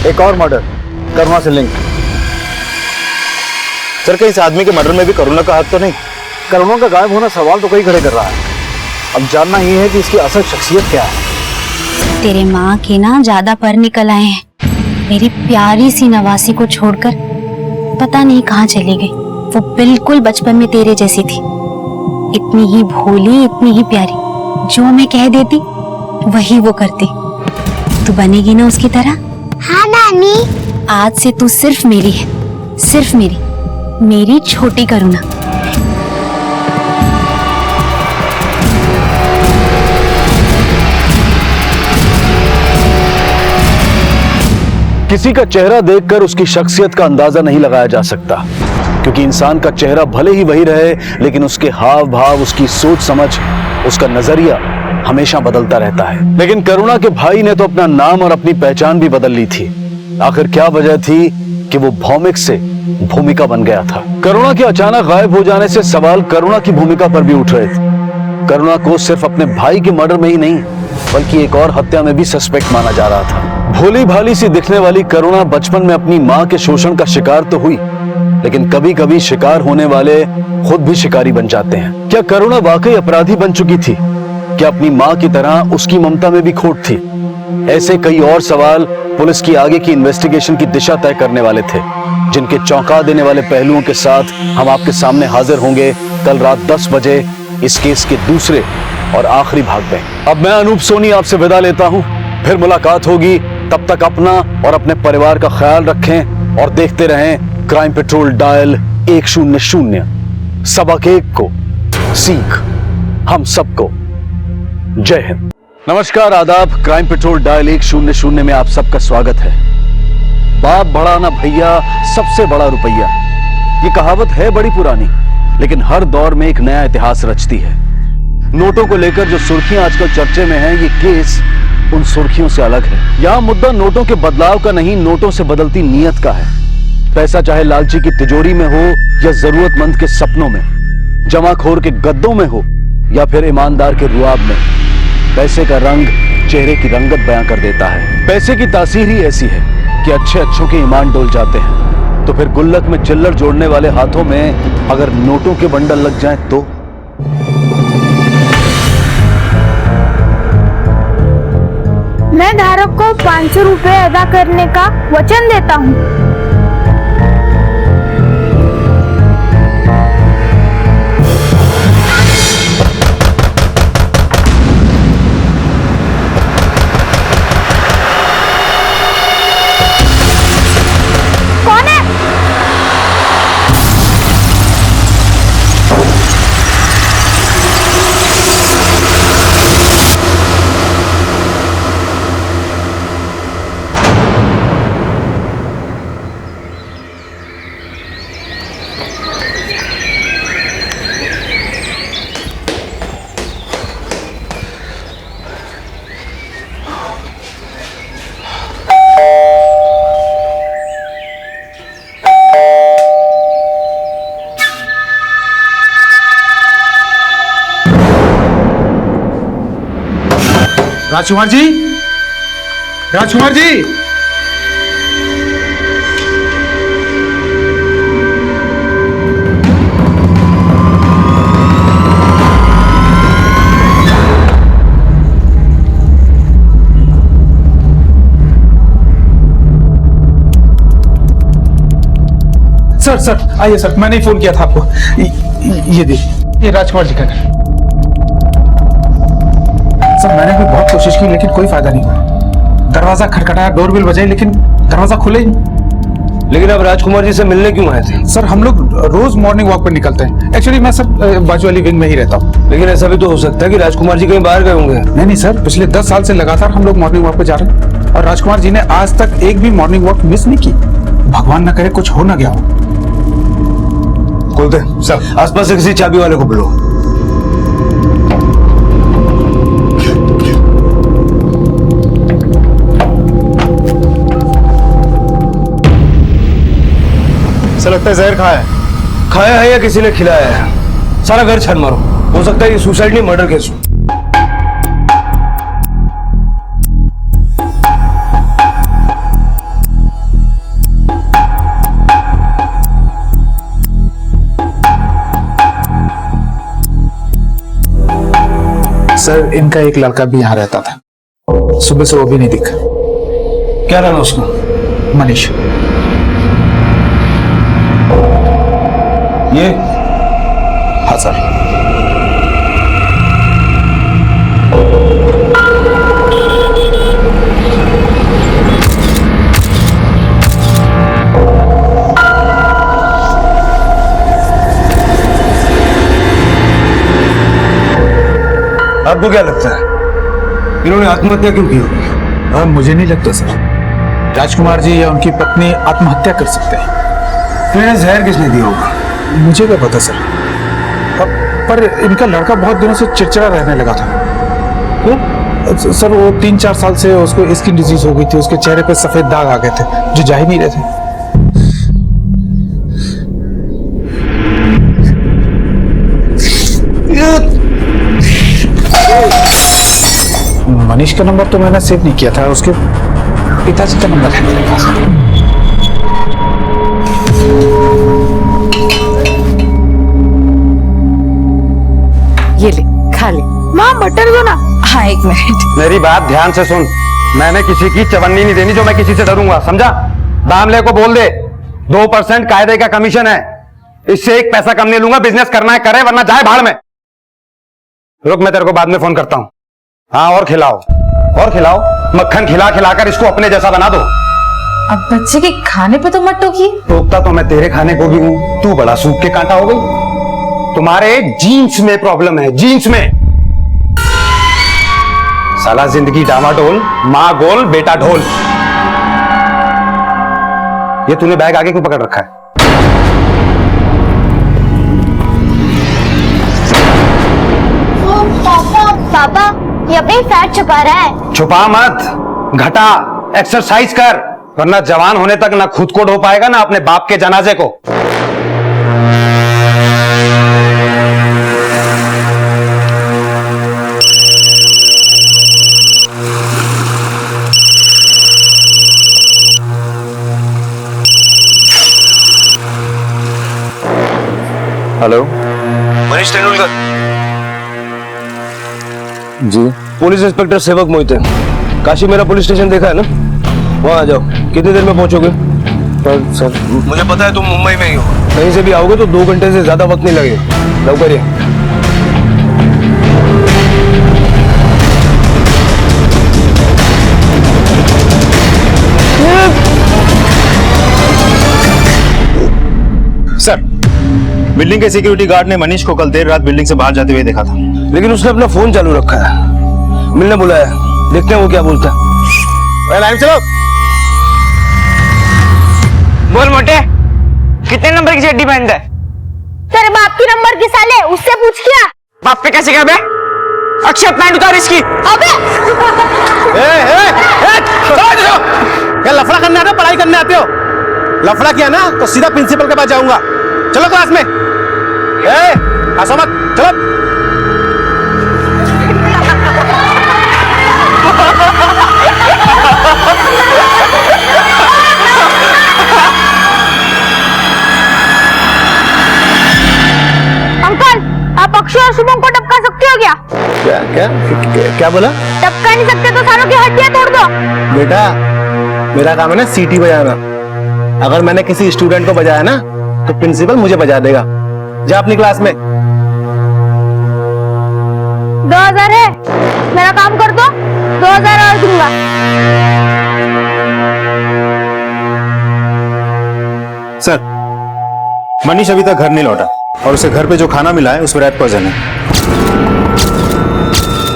एक और मर्डर, करुणा से लिंक। सर, क्या इस आदमी के मर्डर में भी करुणा का हाथ तो नहीं? करुणा का गायब होना सवाल तो कई खड़े कर रहा है। अब जानना ही है कि इसकी असल शख्सियत क्या है। तेरे माँ के ना ज्यादा पर निकल आए हैं। मेरी प्यारी सी नवासी को छोड़कर पता नहीं कहाँ चली गई। वो बिल्कुल बचपन में तेरे जैसी थी, इतनी ही भोली, इतनी ही प्यारी। जो मैं कह देती वही वो करती। तू बनेगी ना उसकी तरह? हाँ नानी। आज से तू सिर्फ मेरी है, सिर्फ मेरी, मेरी छोटी करुणा। किसी का चेहरा देखकर उसकी शख्सियत का अंदाजा नहीं लगाया जा सकता, क्योंकि इंसान का चेहरा भले ही वही रहे, लेकिन उसके हाव भाव, उसकी सोच समझ, उसका नजरिया हमेशा बदलता रहता है। लेकिन करुणा के भाई ने तो अपना नाम और अपनी पहचान भी बदल ली थी। आखिर क्या वजह थी कि वो भौमिक से भूमिका बन गया था? करुणा के अचानक गायब हो जाने से सवाल करुणा की भूमिका पर भी उठ रहे थे। करुणा को सिर्फ अपने भाई के मर्डर में ही नहीं, बल्कि एक और हत्या में भी सस्पेक्ट माना जा रहा था। भोली भाली सी दिखने वाली करुणा बचपन में अपनी मां के शोषण का शिकार तो हुई, लेकिन कभी कभी शिकार होने वाले खुद भी शिकारी बन जाते हैं। क्या करुणा वाकई अपराधी बन चुकी थी? क्या अपनी मां की तरह उसकी ममता में भी खोट थी? ऐसे कई और सवाल पुलिस की आगे की इन्वेस्टिगेशन की दिशा तय करने वाले थे, जिनके चौंका देने वाले पहलुओं के साथ हम आपके सामने हाजिर होंगे कल रात 10 बजे इस केस के दूसरे और आखिरी भाग में। अब मैं अनूप सोनी आपसे विदा लेता हूं, फिर मुलाकात होगी। तब तक अपना और अपने परिवार का ख्याल रखें और देखते रहें क्राइम पेट्रोल डायल 100। सबक एक को सीख हम सबको। जय हिंद। नमस्कार, आदाब। क्राइम पेट्रोल डायल 100 में आप सबका स्वागत है। बाप बड़ा ना भैया, सबसे बड़ा रुपया, ये कहावत है बड़ी पुरानी, लेकिन हर दौर में एक नया इतिहास रचती है। नोटों को लेकर जो सुर्खियां आजकल चर्चे में हैं, ये केस उन सुर्खियों से अलग है। यहां मुद्दा नोटों के बदलाव का नहीं, नोटों से बदलती नीयत का है। पैसा चाहे लालची की तिजोरी में हो या जरूरतमंद के सपनों में, जमाखोर के गद्दों में हो या फिर ईमानदार के रुआब में, पैसे का रंग चेहरे की रंगत बयां कर देता है। पैसे की तासीर ही ऐसी है कि अच्छे अच्छों के ईमान डोल जाते हैं। तो फिर गुल्लक में चिल्लर जोड़ने वाले हाथों में अगर नोटों के बंडल लग जाएं तो? मैं धारक को 500 रुपए अदा करने का वचन देता हूँ। राजकुमार जी, राजकुमार जी। सर सर आइए सर, मैंने ही फोन किया था आपको। ये देखिए, ये राजकुमार जी का घर। सर मैंने भी बहुत कोशिश की लेकिन कोई फायदा नहीं हुआ। दरवाजा खटखटाया, डोरबेल बजाई लेकिन दरवाजा खुले ही नहीं। लेकिन अब राजकुमार जी से मिलने क्यों आए थे? सर हम लोग रोज मॉर्निंग वॉक पर निकलते हैं। एक्चुअली मैं सर बाजू वाली विंग में ही रहता हूँ। लेकिन ऐसा भी तो हो सकता है कि राजकुमार जी कहीं बाहर गए होंगे। नहीं नहीं सर, पिछले 10 साल से लगातार हम लोग मॉर्निंग वॉक पे जा रहे हैं और राजकुमार जी ने आज तक एक भी मॉर्निंग वॉक मिस नहीं की। भगवान न करे कुछ हो ना गया हो। खोलते सर, आसपास से किसी चाबी वाले को बुलाओ। ऐसा लगता है जहर खाया है। खाया है या किसी ने खिलाया है? सारा घर छान मारो, हो सकता है ये सुसाइड नहीं मर्डर केस हो। सर इनका एक लड़का भी यहाँ रहता था, सुबह से वो भी नहीं दिखा। क्या नाम है उसका? मनीष। ये? हाँ सर। आपको क्या लगता है इन्होंने आत्महत्या क्यों की होगी? मुझे नहीं लगता सर, राजकुमार जी या उनकी पत्नी आत्महत्या कर सकते हैं। फिर जहर किसने दिया होगा? मुझे क्या पता सर, पर इनका लड़का बहुत दिनों से चिड़चिड़ा रहने लगा था। क्यों? सर वो 3-4 साल से उसको स्किन डिजीज हो गई थी, उसके चेहरे पे सफेद दाग आ गए थे जो जा ही नहीं रहे थे। मनीष का नंबर तो मैंने सेव नहीं किया था, उसके पिताजी का नंबर है मेरे पास। ये ले, खा ले। माँ मटर दो ना। हाँ 1 मिनट। मेरी बात ध्यान से सुन, मैंने किसी की चवन्नी नहीं देनी जो मैं किसी से डरूंगा, समझा? दामले को बोल दे 2% कायदे का कमीशन है, इससे 1 पैसा कम नहीं लूंगा। बिजनेस करना है करे, वरना जाए भाड़ में। रुक, मैं तेरे को बाद में फोन करता हूं। हाँ, और खिलाओ और खिलाओ, मक्खन खिला खिलाकर इसको अपने जैसा बना दो। अब बच्चे के खाने पे तो मत टोकिए। टोकता तो मैं तेरे खाने को भी हूं, तू बड़ा सूख के कांटा हो गई। तुम्हारे जीन्स में प्रॉब्लम है, जीन्स में। साला जिंदगी डामाडोल, माँ गोल बेटा ढोल। ये तूने बैग आगे क्यों पकड़ रखा है? पापा ये अपनी फैट छुपा रहा है। छुपा मत, घटा, एक्सरसाइज कर, वरना जवान होने तक ना खुद को ढो पाएगा ना अपने बाप के जनाजे को। हेलो, मनीष तेंदुलकर जी। पुलिस इंस्पेक्टर सेवक मोहित है। काशी मेरा पुलिस स्टेशन देखा है ना, वहां आ जाओ। कितनी देर में पहुंचोगे? पर सर मुझे पता है तुम मुंबई में ही हो, कहीं से भी आओगे तो 2 घंटे से ज्यादा वक्त नहीं लगेगा। लवकर ही। सर, बिल्डिंग के सिक्योरिटी गार्ड ने मनीष को कल देर रात बिल्डिंग से बाहर जाते हुए देखा था, लेकिन उसने अपना फोन चालू रखा है। मिलने बुलाया, देखते हैं वो क्या बोलता है। लाइन चलो। बोल मोटे, कितने नंबर की चड्डी पहनता है? तेरे बाप की नंबर की साले, उससे पूछ क्या? बाप पे कैसे क्या बे? अक्षय पैंट उतार इसकी। अबे क्या लफड़ा करने आते हो, पढ़ाई करने आते हो? लफड़ा किया ना तो सीधा प्रिंसिपल के पास जाऊंगा। चलो क्लास में। हंसो मत, चलो। क्या बोला? टपका नहीं सकते तो सारों की हड्डियां तोड़ दो। बेटा मेरा काम है ना सीटी बजाना। अगर मैंने किसी स्टूडेंट को बजाया ना तो प्रिंसिपल मुझे बजा देगा। जा अपनी क्लास में। 2000 है, मेरा काम कर दो, 2000 और दूंगा। सर, मनीष अभी तक घर नहीं लौटा और उसे घर पे जो खाना मिला है उसमें रैट पॉइजन है।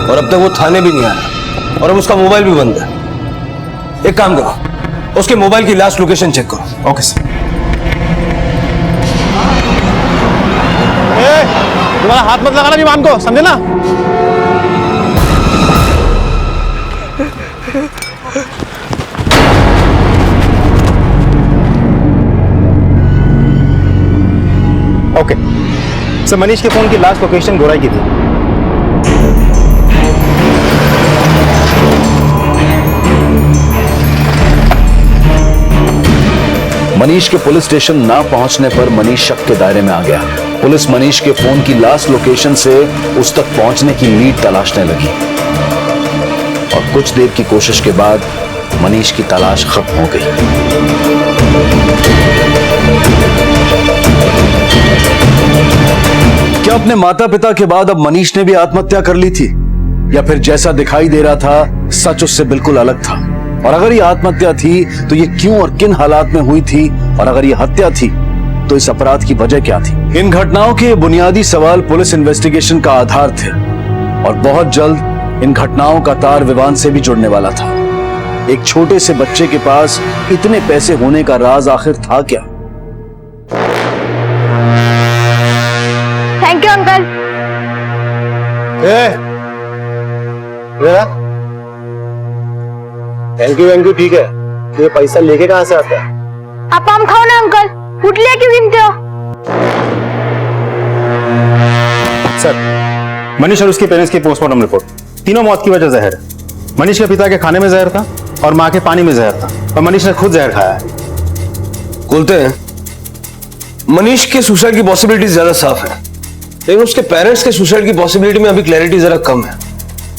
और अब तक वो थाने भी नहीं आया और अब उसका मोबाइल भी बंद है। एक काम करो, उसके मोबाइल की लास्ट लोकेशन चेक करो। Okay sir. तुम्हारा हाथ मत लगाना विमान को, समझे ना? ओके सर, मनीष के फोन की लास्ट लोकेशन गोराई की थी। मनीष के पुलिस स्टेशन ना पहुंचने पर मनीष शक के दायरे में आ गया। पुलिस मनीष के फोन की लास्ट लोकेशन से उस तक पहुंचने की लीड तलाशने लगी और कुछ देर की कोशिश के बाद मनीष की तलाश खत्म हो गई। क्या अपने माता पिता के बाद अब मनीष ने भी आत्महत्या कर ली थी, या फिर जैसा दिखाई दे रहा था सच उससे बिल्कुल अलग था? और अगर ये आत्महत्या थी तो ये क्यों और किन हालात में हुई थी, और अगर ये हत्या थी तो इस अपराध की वजह क्या थी? इन घटनाओं के बुनियादी सवाल पुलिस इन्वेस्टिगेशन का आधार थे और बहुत जल्द इन घटनाओं का तार विवान से भी जुड़ने वाला था। एक छोटे से बच्चे के पास इतने पैसे होने का राज आखिर था क्या? Thank you uncle. Thank you ठीक है, ये पैसा लेके कहां से आता है? आप आम खाओ ना अंकल, फुटलियां क्यों गिनते हो? सर, मनीष और उसके पेरेंट्स की पोस्टमार्टम रिपोर्ट, तीनों मौत की वजह जहर है। मनीष के पिता के खाने में जहर था और मां के पानी में जहर था और मनीष ने खुद जहर खाया है। बोलते हैं मनीष के सुसाइड की पॉसिबिलिटी ज्यादा साफ है, लेकिन उसके पेरेंट्स के सुसाइड की पॉसिबिलिटी में अभी क्लैरिटी जरा कम है।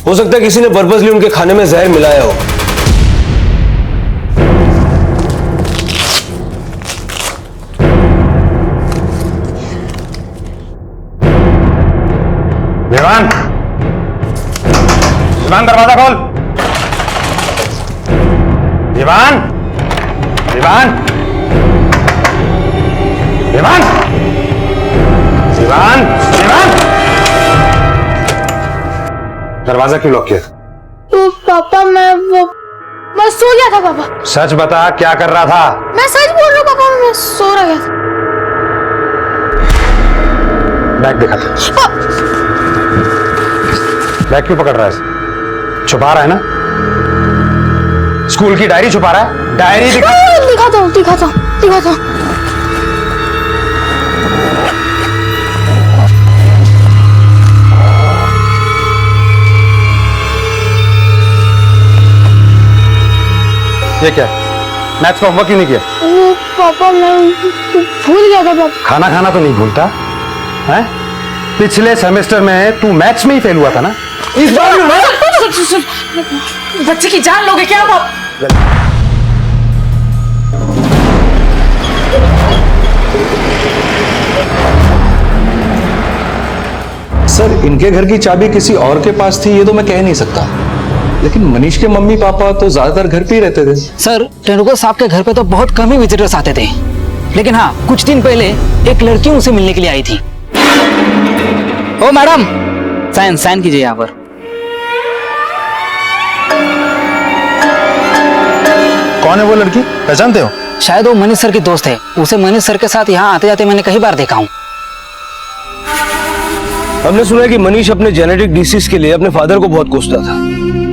हो सकता है किसी ने पर्पसली उनके खाने में जहर मिलाया हो। विमान, विमान दरवाजा खोल। विमान, विमान, विमान, विमान, विमान, दरवाजा क्यों लॉक किया? तो पापा मैं सो गया था पापा। सच बता, क्या कर रहा था? मैं सच बोल रहा हूँ पापा, मैं सो रहा था। बैग दिखा दे। बैग क्यों पकड़ रहा है? छुपा रहा है ना? स्कूल की डायरी छुपा रहा है? डायरी दिखाता हूँ। ये क्या? मैथ्स का होमवर्क क्यों नहीं किया? पापा मैं भूल गया था पापा। खाना खाना तो नहीं भूलता है? पिछले सेमेस्टर में तू मैथ्स में ही फेल हुआ था ना? इस बार बच्चे की जान लोगे क्या आप? सर, इनके घर की चाबी किसी और के पास थी ये तो मैं कह नहीं सकता, लेकिन मनीष के मम्मी पापा तो ज्यादातर घर पे ही रहते थे। सर, टेंडुलकर साहब के घर पे तो बहुत कम ही विजिटर्स आते थे, लेकिन हाँ, कुछ दिन पहले एक लड़की उनसे मिलने के लिए आई थी। ओ मैडम, साइन कीजिए यहाँ पर। कौन है वो लड़की, पहचानते हो? शायद वो मनीष सर की दोस्त है। उसे मनीष सर के साथ यहाँ आते जाते मैंने कई बार देखा हूँ। हमने सुना है कि मनीष अपने जेनेटिक डिसीज के लिए अपने फादर को बहुत कोसता था।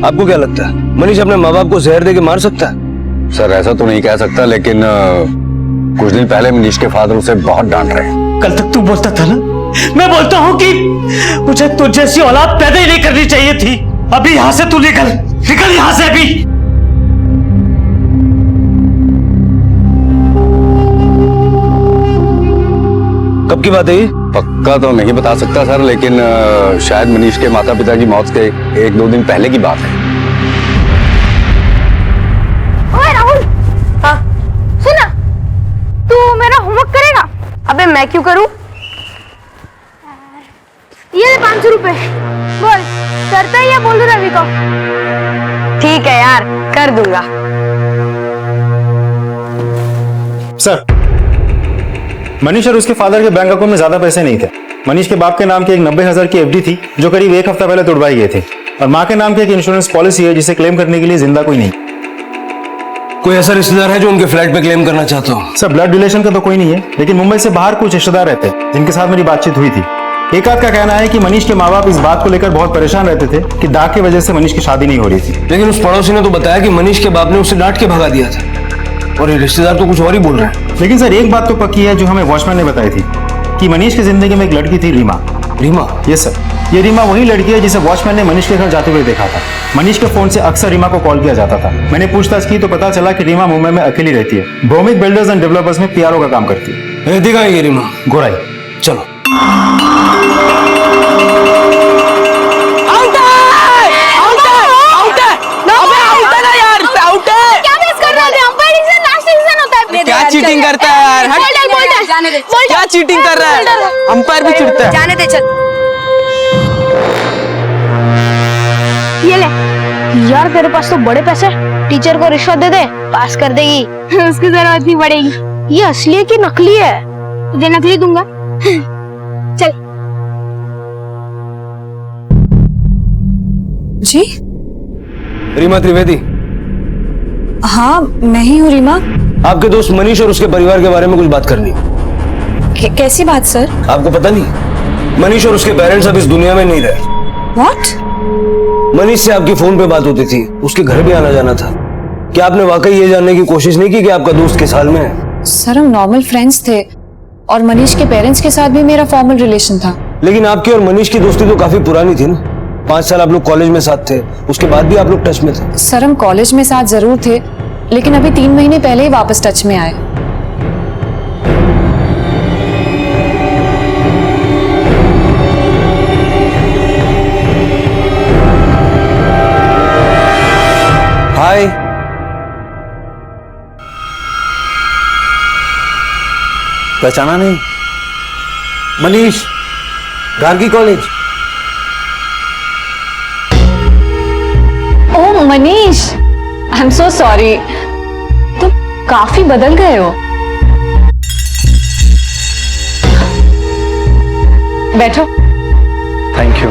आपको क्या लगता है, मनीष अपने माँ बाप को जहर देके मार सकता है? सर, ऐसा तो नहीं कह सकता, लेकिन कुछ दिन पहले मनीष के फादर उसे बहुत डांट रहे हैं। कल तक तू बोलता था ना, मैं बोलता हूँ कि मुझे तुझ जैसी औलाद पैदा ही नहीं करनी चाहिए थी। अभी यहाँ से तू निकल यहाँ से अभी। कब की बात है ये? पक्का तो नहीं बता सकता सर, लेकिन शायद मनीष के माता पिता की मौत के 1-2 दिन पहले की बात है। ओए राहुल, हाँ सुना, तू मेरा होमवर्क करेगा? अबे मैं क्यों करूं? ये 500 रुपए, बोल करता ही है, बोल दो रवि को। ठीक है यार, कर दूंगा। सर, मनीष और उसके फादर के बैंक अकाउंट में ज्यादा पैसे नहीं थे। मनीष के बाप के नाम की एक 90,000 की एफडी थी जो करीब 1 हफ्ता पहले तोड़वाई गई थी, और माँ के नाम की एक इंश्योरेंस पॉलिसी है जिसे क्लेम करने के लिए जिंदा कोई नहीं। कोई ऐसा रिश्तेदार है जो उनके फ्लैट पे क्लेम करना चाहता हो? सर, ब्लड रिलेशन का तो कोई नहीं है, लेकिन मुंबई से बाहर कुछ रिश्तेदार रहते हैं जिनके साथ मेरी बातचीत हुई थी। एक आध का कहना है कि मनीष के माँ बाप इस बात को लेकर बहुत परेशान रहते थे कि दाग की वजह से मनीष की शादी नहीं हो रही थी। लेकिन उस पड़ोसी ने तो बताया कि मनीष के बाप ने उसे डांट के भगा दिया था, और ये रिश्तेदार तो कुछ और ही बोल रहे हैं। लेकिन सर, एक बात तो पक्की है जो हमें वॉचमैन ने बताई थी कि मनीष की जिंदगी में एक लड़की थी, रीमा। रीमा? यस सर, ये रीमा वही लड़की है जिसे वॉचमैन ने मनीष के घर जाते हुए देखा था। मनीष के फोन से अक्सर रीमा को कॉल किया जाता था। मैंने पूछताछ की तो पता चला कि रीमा मुंबई में अकेली रहती है। भौमिक बिल्डर्स एंड डेवलपर्स में पीआरओ का काम करती है। रहती कहाँ है ये रीमा? गोराई। चलो। क्या चीटिंग करता है यार? क्या चीटिंग कर रहा है? अंपायर भी चिढ़ता है। जाने दे, चल। ये ले यार, तेरे पास तो बड़े पैसे, टीचर को रिश्वत दे दे, पास कर देगी। उसकी जरूरत नहीं पड़ेगी। ये असली है कि नकली है? तुझे नकली दूंगा। चल। जी रीमा त्रिवेदी? हाँ, मैं ही हूँ रीमा। आपके दोस्त मनीष और उसके परिवार के बारे में कुछ बात करनी। कैसी बात सर? आपको पता नहीं, मनीष और उसके पेरेंट्स अब इस दुनिया में नहीं रहे। व्हाट? मनीष से आपकी फोन पे बात होती थी, उसके घर भी आना जाना था। क्या आपने वाकई ये जानने की कोशिश नहीं की कि आपका दोस्त किस हाल में है? सर, हम नॉर्मल फ्रेंड्स थे और मनीष के पेरेंट्स के साथ भी मेरा फॉर्मल रिलेशन था। लेकिन आपकी और मनीष की दोस्ती तो काफी पुरानी थी ना। 5 साल आप लोग कॉलेज में साथ थे, उसके बाद भी आप लोग टच में थे। सर, हम कॉलेज में साथ जरूर थे, लेकिन अभी 3 महीने पहले ही वापस टच में आए। हाय। पहचाना नहीं? Manish, Gargi college. Oh Manish, I am so sorry, तुम काफी बदल गए हो। बैठो। Thank you.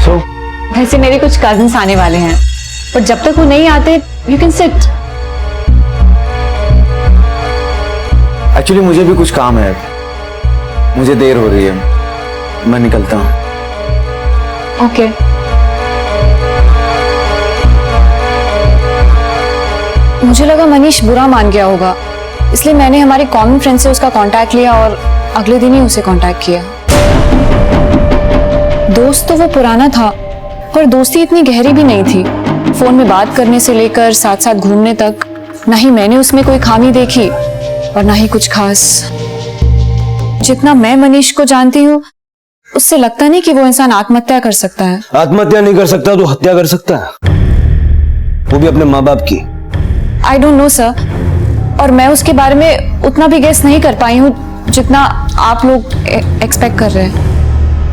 सो वैसे मेरे कुछ कजिन्स आने वाले हैं, पर जब तक वो नहीं आते, यू कैन सिट। एक्चुअली मुझे भी कुछ काम है, मुझे देर हो रही है, मैं निकलता हूँ। ओके। मुझे लगा मनीष बुरा मान गया होगा, इसलिए मैंने हमारे कॉमन फ्रेंड से उसका कांटेक्ट लिया और अगले दिन ही उसे कांटेक्ट किया। दोस्त तो वो पुराना था, पर दोस्ती इतनी गहरी भी नहीं थी। फोन में बात करने से लेकर साथ साथ घूमने तक, ना ही मैंने उसमें कोई खामी देखी और ना ही कुछ खास। जितना मैं मनीष को जानती हूँ, उससे लगता नहीं कि वो इंसान आत्महत्या कर सकता है। आत्महत्या नहीं कर सकता तो हत्या कर सकता है, वो भी अपने माँ बाप की। आई डोंट नो सर, और मैं उसके बारे में उतना भी गेस नहीं कर पाई हूँ जितना आप लोग एक्सपेक्ट कर रहे हैं।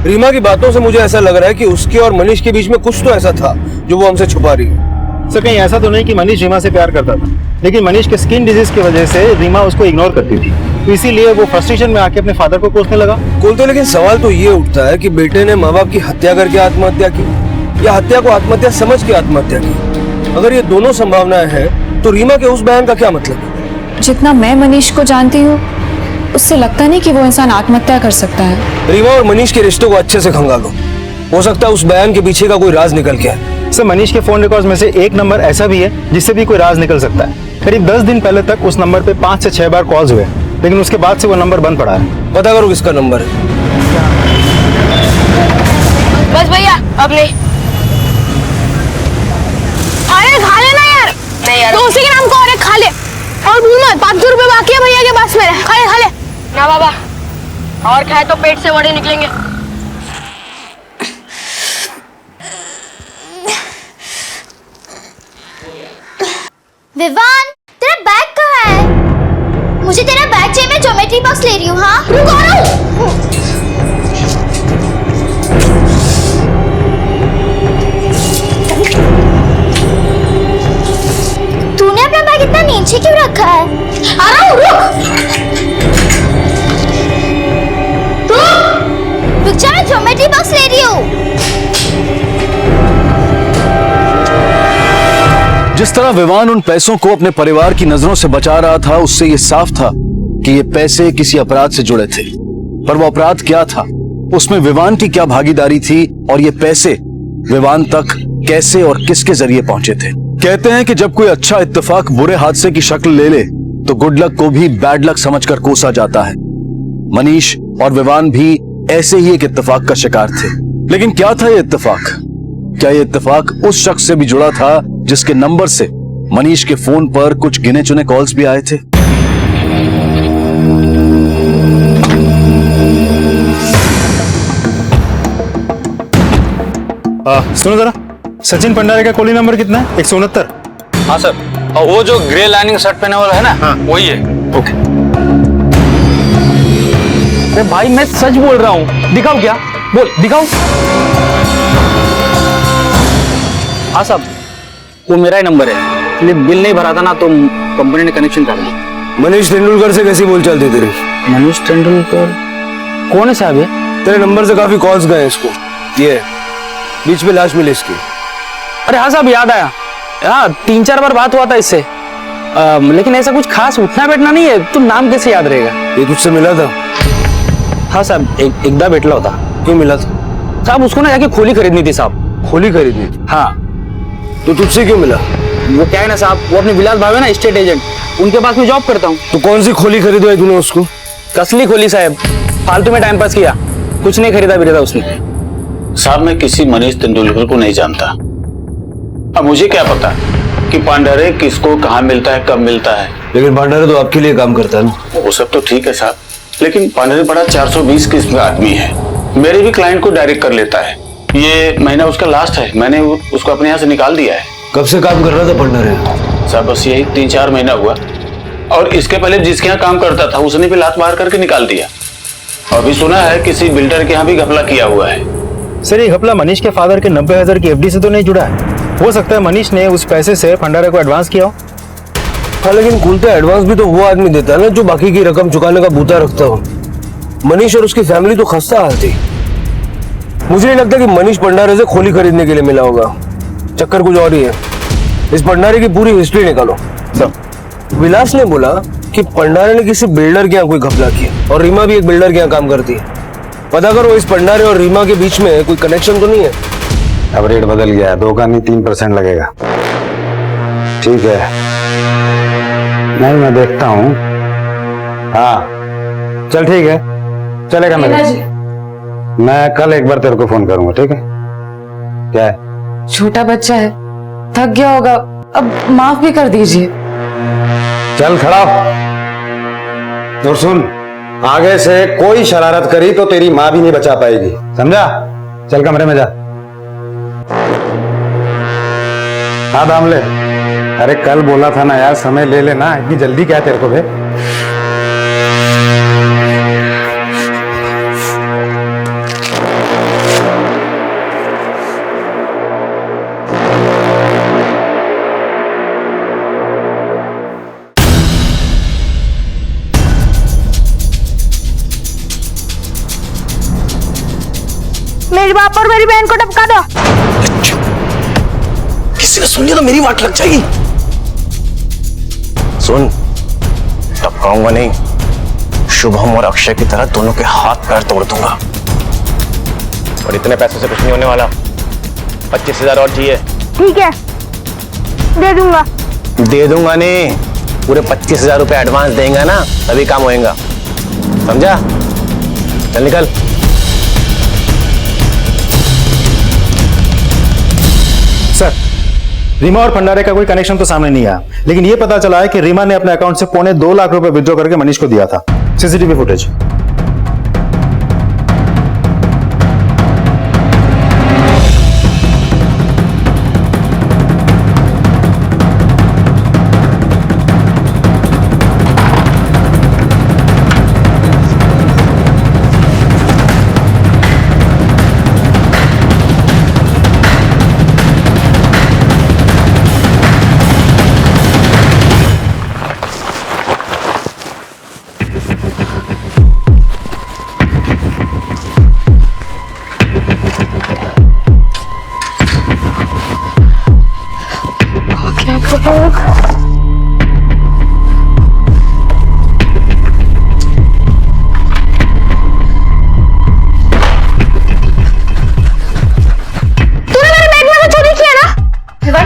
रीमा की बातों से मुझे ऐसा लग रहा है कि उसके और मनीष के बीच में कुछ तो ऐसा था जो वो हमसे छुपा रही है। सर, कहीं ऐसा तो नहीं कि मनीष रीमा से प्यार करता था, लेकिन मनीष के स्किन डिजीज की वजह से रीमा उसको इग्नोर करती थी, तो इसीलिए वो फ्रस्ट्रेशन में आके अपने फादर को कोसने लगा। तो लेकिन सवाल तो ये उठता है कि बेटे ने माँ बाप की हत्या करके आत्महत्या की या हत्या को आत्महत्या समझ के आत्महत्या की। अगर ये दोनों संभावनाएं हैं तो रीमा के उस बयान का क्या मतलब है? जितना मैं मनीष को जानती हूँ, उससे लगता नहीं कि वो इंसान आत्महत्या कर सकता है। रीमा और मनीष के रिश्तों को अच्छे से खंगालो, हो सकता है उस बयान के पीछे का कोई राज निकल के आए। सर, मनीष के फोन रिकॉर्ड्स में से एक नंबर ऐसा भी है जिससे भी कोई राज निकल सकता है। करीब 10 दिन पहले तक उस नंबर पे 5 से 6 बार कॉल्स हुए, लेकिन उसके बाद से वो नंबर बंद पड़ा है। पता करो किसका नंबर है। बस भैया, अब नहीं। अरे खा लेना यार। नहीं यार, तो उसी के नाम को और एक खा ले, और भूल मत, 500 रुपए बाकी है भैया के पास मेरे। खा ले खा ले। ना बाबा। और खाए तो पेट से वड़े निकलेंगे। विवान, तेरा बैग कहाँ है? मुझे तेरा बैग चाहिए, मैं ज्योमेट्री बॉक्स ले रही हूँ। हाँ रुक, आ रहा हूँ। तूने अपना बैग इतना नीचे क्यों रखा है? आ रहा हूँ, रुक जा, मैं ज्योमेट्री बॉक्स ले रही हूँ। जिस तरह विवान उन पैसों को अपने परिवार की नजरों से बचा रहा था, उससे ये साफ था कि ये पैसे किसी अपराध से जुड़े थे। पर वो अपराध क्या था, उसमें विवान की क्या भागीदारी थी, और ये पैसे विवान तक कैसे और किसके जरिए पहुंचे थे। कहते हैं कि जब कोई अच्छा इत्तेफाक बुरे हादसे की शक्ल ले ले तो गुड लक को भी बैड लक समझकर कोसा जाता है। मनीष और विवान भी ऐसे ही एक इत्तेफाक का शिकार थे। लेकिन क्या था ये इत्तेफाक? क्या ये इत्तेफाक उस शख्स से भी जुड़ा था जिसके नंबर से मनीष के फोन पर कुछ गिने चुने कॉल्स भी आए थे? सुनो जरा, सचिन भंडारे का कॉलिंग नंबर कितना है? 169। हाँ सर, और वो जो ग्रे लाइनिंग शर्ट पहने वाला है ना, हाँ। वही है। ओके। अरे भाई मैं सच बोल रहा हूँ, दिखाओ क्या? बोल दिखाओ। हाँ साहब, वो मेरा ही नंबर है, इसलिए बिल नहीं भरा था ना तो कंपनी ने कनेक्शन कर दिया। मनीष तेंदुलकर से कैसी बोल चलती तेरी? मनीष तेंदुलकर कौन है साहब? ये तेरे नंबर से काफी कॉल्स गए इसको। ये बीच में लाश मिली इसकी। अरे हाँ साहब, याद आया। हाँ 3-4 बार बात हुआ था इससे, लेकिन ऐसा कुछ खास उठना बैठना नहीं है। तो नाम कैसे याद रहेगा? ये तुझसे मिला था? हाँ साहब, एकदा भेटला होता। क्यों मिला था? साहब उसको ना जाके खोली खरीदनी थी साहब। खोली खरीदनी थी? हाँ। तो तुझसे क्यों मिला? वो क्या है ना साहब, वो अपने विलास भाव है ना, स्टेट एजेंट, उनके पास मैं जॉब करता हूँ। तो कौन सी खोली खरीदवाई तूने उसको? कसली खोली साहब, फालतू में टाइम पास किया, कुछ नहीं खरीदा बिरेदा उसने। साहब मैं किसी मनीष तेंदुलकर को नहीं जानता। अब मुझे क्या पता कि पांडारे किसको कहाँ मिलता है, कब मिलता है। लेकिन पांडारे तो आपके लिए काम करता है ना? वो सब तो ठीक है साहब, लेकिन पांडारे बड़ा 420 किस्म का आदमी है। मेरे भी क्लाइंट को डायरेक्ट कर लेता है। ये महीना उसका लास्ट है, मैंने उसको अपने यहाँ से निकाल दिया है। कब से काम कर रहा था पांडारे? साहब बस यही 3-4 महीना हुआ, और इसके पहले जिसके यहाँ काम करता था उसने भी लात मार करके निकाल दिया। और अभी सुना है किसी बिल्डर के यहाँ भी घपला किया हुआ है। सर ये घपला मनीष के फादर के 90,000 की एफडी से तो नहीं जुड़ा है? हो सकता है मनीष ने उस पैसे से भंडारे को एडवांस किया हो। हाँ लेकिन कुलता एडवांस भी तो वो आदमी देता है ना जो बाकी की रकम चुकाने का बूता रखता हो। मनीष और उसकी फैमिली तो खस्ता हाल थी। मुझे नहीं लगता कि मनीष भंडारे से खोली खरीदने के लिए मिला होगा। चक्कर कुछ और ही है। इस भंडारे की पूरी हिस्ट्री निकालो। विलास ने बोला कि भंडारे ने किसी बिल्डर के यहाँ कोई घपला किया, और रीमा भी एक बिल्डर के यहाँ काम करती है। पता करो इस भंडारे और रीमा के बीच में कोई कनेक्शन तो नहीं है? अब रेट बदल गया है, 2 का नहीं 3% लगेगा। ठीक है, नहीं मैं देखता हूँ। हाँ चल ठीक है, चलेगा मेरे। मैं कल एक बार तेरे को फोन करूंगा, ठीक है? क्या है? छोटा बच्चा है, थक गया होगा, अब माफ भी कर दीजिए। चल खड़ा हो। और सुन, आगे से कोई शरारत करी तो तेरी माँ भी नहीं बचा पाएगी, समझा? चल कमरे में जा। हाँ दामले, अरे कल बोला था ना यार, समय ले लेना, इतनी जल्दी क्या तेरे को? भे मेरी बाप और मेरी बहन को टपका दो। किसी ने सुन लिया तो मेरी वाट लग जाएगी। सुन, टपकाऊंगा नहीं, शुभम और अक्षय की तरह दोनों के हाथ पैर तोड़ दूंगा। और इतने पैसों से कुछ नहीं होने वाला। 25,000 और चाहिए? ठीक है, दे दूंगा। दे दूंगा नहीं, पूरे 25,000 रुपए एडवांस देंगे ना, तभी काम होएगा, समझा? चल निकल। सर रीमा और भंडारे का कोई कनेक्शन तो सामने नहीं आया, लेकिन ये पता चला है कि रीमा ने अपने अकाउंट से 2.25 लाख रुपए विड्रॉ करके मनीष को दिया था। CCTV footage.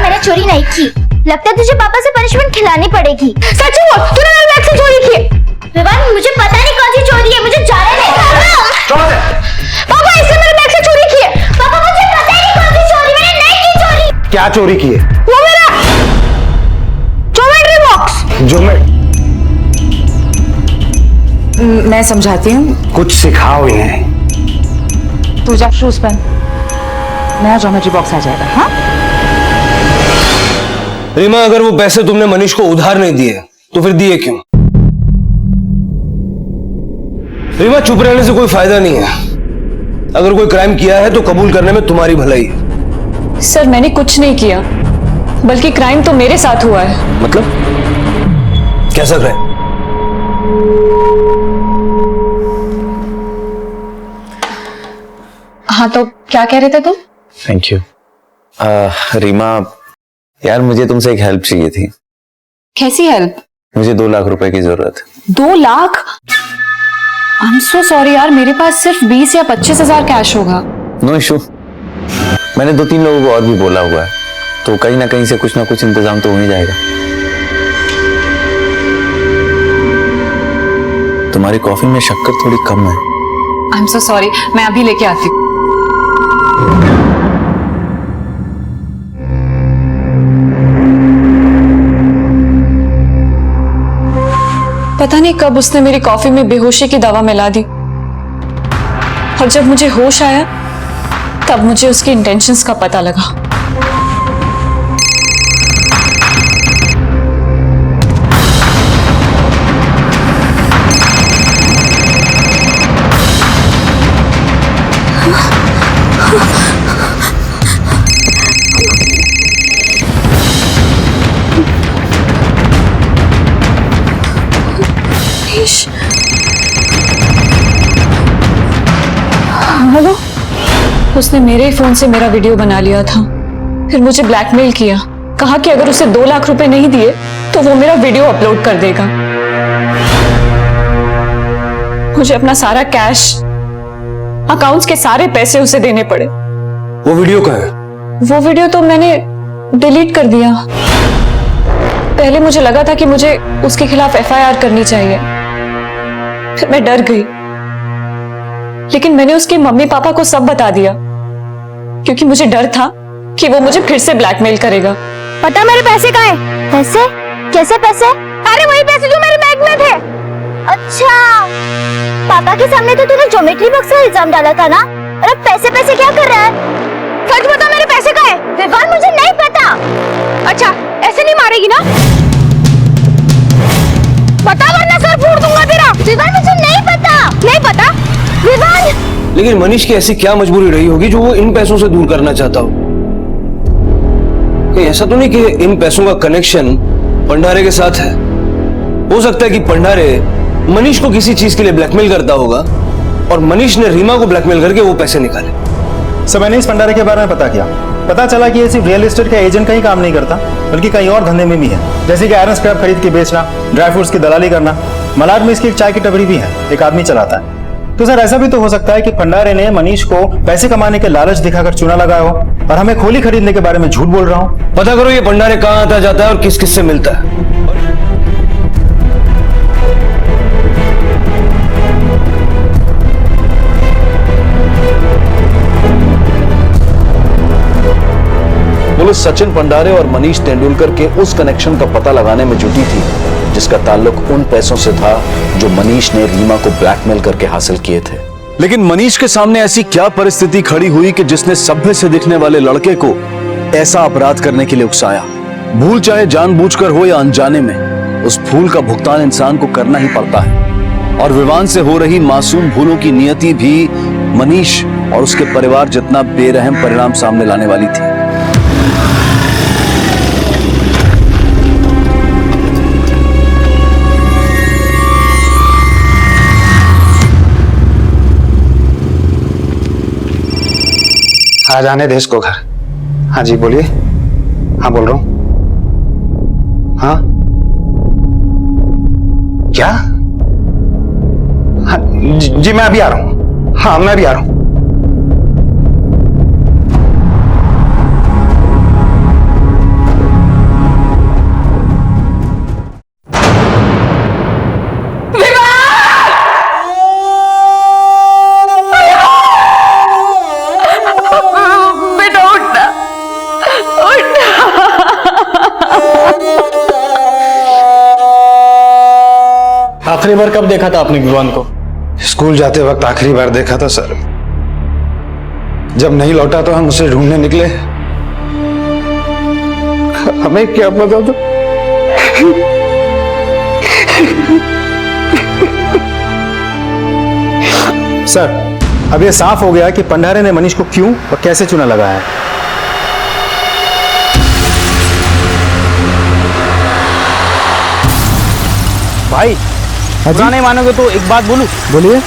मैंने चोरी नहीं की। लगता है तुझे पापा से पनिशमेंट खिलानी पड़ेगी। सच बोल, तूने मेरे बैग से चोरी की? विवान, मुझे पता नहीं कौन सी चोरी है, मुझे जाने नहीं। पापा, इसने मेरे बैग से चोरी की है। पापा, मुझे पता नहीं कौन सी चोरी, मैंने नहीं की चोरी। क्या चोरी की है? वो मेरा ज्योमेट्री बॉक्स। मैं समझाती हूँ। कुछ सिखाओ इन्हें। तू जा शूज पहन, नया ज्योमेट्री बॉक्स आ जाएगा। हाँ, रीमा, अगर वो पैसे तुमने मनीष को उधार नहीं दिए तो फिर दिए क्यों? रीमा, चुप रहने से कोई फायदा नहीं है। अगर कोई क्राइम किया है तो कबूल करने में तुम्हारी भलाई है। सर, मैंने कुछ नहीं किया, बल्कि क्राइम तो मेरे साथ हुआ है। मतलब कैसा क्राइम? हाँ, तो क्या कह रहे थे तुम? Thank you. रीमा यार, मुझे तुमसे एक हेल्प चाहिए थी। कैसी हेल्प? मुझे 2 लाख रुपए की जरूरत है। 2 lakh? I am so sorry यार, मेरे पास सिर्फ 20 या 25 हजार कैश होगा। नो इशू, मैंने 2-3 लोगों को और भी बोला हुआ है, तो कहीं ना कहीं से कुछ ना कुछ इंतजाम तो हो ही जाएगा। तुम्हारी कॉफी में शक्कर थोड़ी कम है। आई एम सो सॉरी, मैं अभी लेके आती हूँ। पता नहीं कब उसने मेरी कॉफी में बेहोशी की दवा मिला दी, और जब मुझे होश आया तब मुझे उसकी इंटेंशंस का पता लगा। हेलो, उसने मेरे ही फोन से मेरा वीडियो बना लिया था, फिर मुझे ब्लैकमेल किया, कहा कि अगर उसे 2 लाख रुपए नहीं दिए तो वो मेरा वीडियो अपलोड कर देगा। मुझे अपना सारा कैश, अकाउंट्स के सारे पैसे उसे देने पड़े। वो वीडियो कहाँ है? वो वीडियो तो मैंने डिलीट कर दिया। पहले मुझे लगा था कि मुझे उसके खिलाफ FIR करनी चाहिए, फिर मैं डर गई, लेकिन मैंने उसके मम्मी पापा को सब बता दिया, क्योंकि मुझे डर था कि वो मुझे फिर से ब्लैकमेल करेगा। पता मेरे पैसे कहाँ हैं? पैसे? कैसे पैसे? अरे वही पैसे जो मेरे बैग में थे। अच्छा, पापा के सामने तो तूने ज्योमेट्री बॉक्स का इल्जाम डाला था ना, और अब पैसे पैसे क्या कर रहा है? सच बता, मेरे पैसे कहाँ हैं? विवान, मुझे नहीं पता। अच्छा, ऐसे नहीं मारेगी ना? बता वरना सर फोड़ दूंगा तेरा। विवान, मुझे नहीं पता। नहीं पता? विवान! लेकिन मनीष की ऐसी क्या मजबूरी रही होगी जो वो इन पैसों से दूर करना चाहता हो? कहीं ऐसा तो नहीं कि इन पैसों का कनेक्शन भंडारे के साथ है? हो सकता है कि भंडारे मनीष को किसी चीज के लिए ब्लैकमेल करता होगा और मनीष ने रीमा को ब्लैकमेल करके वो पैसे निकाले। सर, मैंने इस भंडारे के बारे में पता किया। पता चला कि ये सिर्फ रियल एस्टेट का एजेंट का ही काम नहीं करता, बल्कि कई और धंधे में भी है, जैसे कि आयरन स्क्रैप खरीद के बेचना, ड्राई फ्रूट्स की दलाली करना। मलाड में इसकी एक चाय की टपरी भी है, एक आदमी चलाता है। तो सर, ऐसा भी तो हो सकता है कि भंडारे ने मनीष को पैसे कमाने के लालच दिखाकर चूना लगाया हो और हमें खोली खरीदने के बारे में झूठ बोल रहा हूं। पता करो ये भंडारे कहां आता जाता है और किस किस से मिलता है। पुलिस सचिन भंडारे और मनीष तेंदुलकर के उस कनेक्शन का पता लगाने में जुटी थी जिसका ताल्लुक उन पैसों से था जो मनीष ने रीमा को ब्लैकमेल करके हासिल किए थे। लेकिन मनीष के सामने ऐसी क्या परिस्थिति खड़ी हुई कि जिसने सभ्य से दिखने वाले लड़के को ऐसा अपराध करने के लिए उकसाया? भूल चाहे जानबूझकर हो या अनजाने में, उस भूल का भुगतान इंसान को करना ही पड़ता है। और विवान से हो रही मासूम भूलों की नियति भी मनीष और उसके परिवार जितना बेरहम परिणाम सामने लाने वाली थी। आ जाने दे इसको घर। हाँ जी बोलिए। हाँ बोल रहा हूँ। हाँ क्या? हाँ, जी मैं अभी आ रहा हूं। हाँ मैं अभी आ रहा हूं। आखिरी बार कब देखा था आपने विवान को? स्कूल जाते वक्त आखिरी बार देखा था सर। जब नहीं लौटा तो हम उसे ढूंढने निकले। हमें क्या पता था। सर अब यह साफ हो गया कि पंडारे ने मनीष को क्यों और कैसे चुना लगाया है। भाई बुरा नहीं मानोगे तो एक बात बोलूं? बोलिए।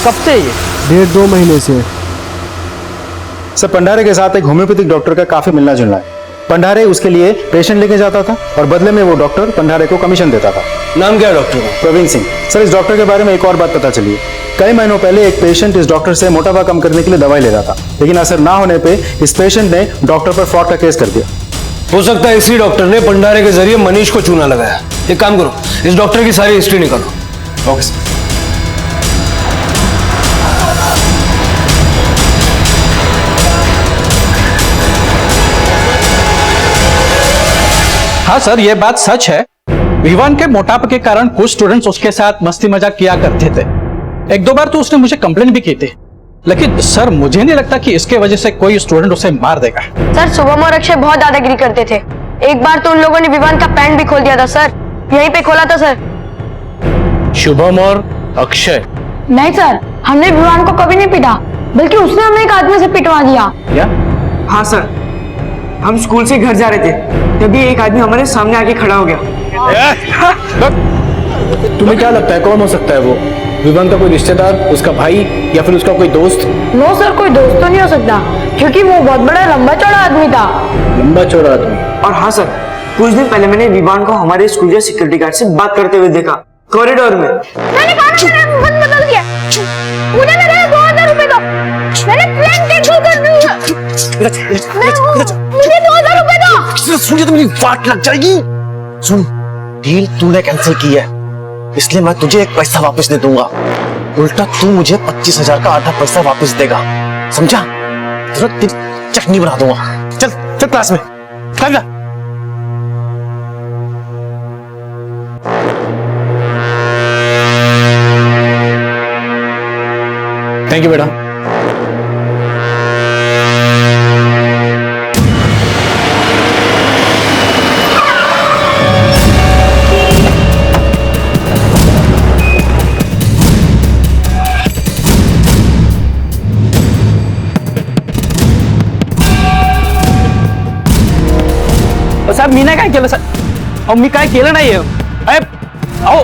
कब से ये? 1.5-2 महीने से। सर पंडारे के साथ एक होम्योपैथिक डॉक्टर का काफी मिलना जुलना है। पंडारे उसके लिए पेशेंट लेके जाता था और बदले में वो डॉक्टर पंडारे को कमीशन देता था। नाम क्या है डॉक्टर का? प्रवीण सिंह। सर इस डॉक्टर के बारे में एक और बात पता चली है। कई महीनों पहले एक पेशेंट इस डॉक्टर से मोटापा कम करने के लिए दवाई ले रहा था, लेकिन असर ना होने पे इस पेशेंट ने डॉक्टर पर फ्रॉड का केस कर दिया। हो सकता है इसी डॉक्टर ने पंडारे के जरिए मनीष को चूना लगाया। एक काम करो, इस डॉक्टर की सारी हिस्ट्री निकालो। Okay sir. हाँ सर, ये बात सच है। विवान के मोटापे के कारण कुछ स्टूडेंट्स उसके साथ मस्ती मजाक किया करते थे। 1-2 बार तो उसने मुझे कंप्लेंट भी की थी, लेकिन सर मुझे नहीं लगता कि इसके वजह से कोई स्टूडेंट उसे मार देगा। सर शुभम और अक्षय बहुत दादागिरी करते थे। एक बार तो उन लोगों ने विवान का पैंट भी खोल दिया था सर, यहीं पे खोला था सर। शुभम और अक्षय? नहीं सर, हमने विवान को कभी नहीं पीटा, बल्कि उसने हमें एक आदमी से पिटवा दिया। क्या? हाँ सर, हम स्कूल से घर जा रहे थे, तभी एक आदमी हमारे सामने आके खड़ा हो गया। तुम्हें क्या लगता है कौन हो सकता है वो? विवान का कोई रिश्तेदार, उसका भाई, या फिर उसका कोई दोस्त? नो सर, कोई दोस्त तो नहीं हो सकता, क्योंकि वो बहुत बड़ा लंबा चौड़ा आदमी था। लंबा चौड़ा आदमी? और हाँ सर, कुछ दिन पहले मैंने विवान को हमारे स्कूल के सिक्योरिटी गार्ड से बात करते हुए देखा, कॉरिडोर में। मैंने कहा ना, मैंने मन बदल दिया। मुझे मेरे 2000 रुपए दो, मैंने प्लेन कैंसिल कर दी। मुझे 2000 रुपए दो। सुनिए तो मेरी वाट लग जाएगी। सुन, डील तूने कैंसिल की है, इसलिए मैं तुझे एक पैसा वापस दे दूंगा। उल्टा तू मुझे 25,000 का आधा पैसा वापस देगा, समझा? तेरी चटनी बना दूंगा। चल चल क्लास में, चल जा। थैंक यू बेटा। साहब मीना काय केलं सर? अहो मी काय केलं नाहीये। अहो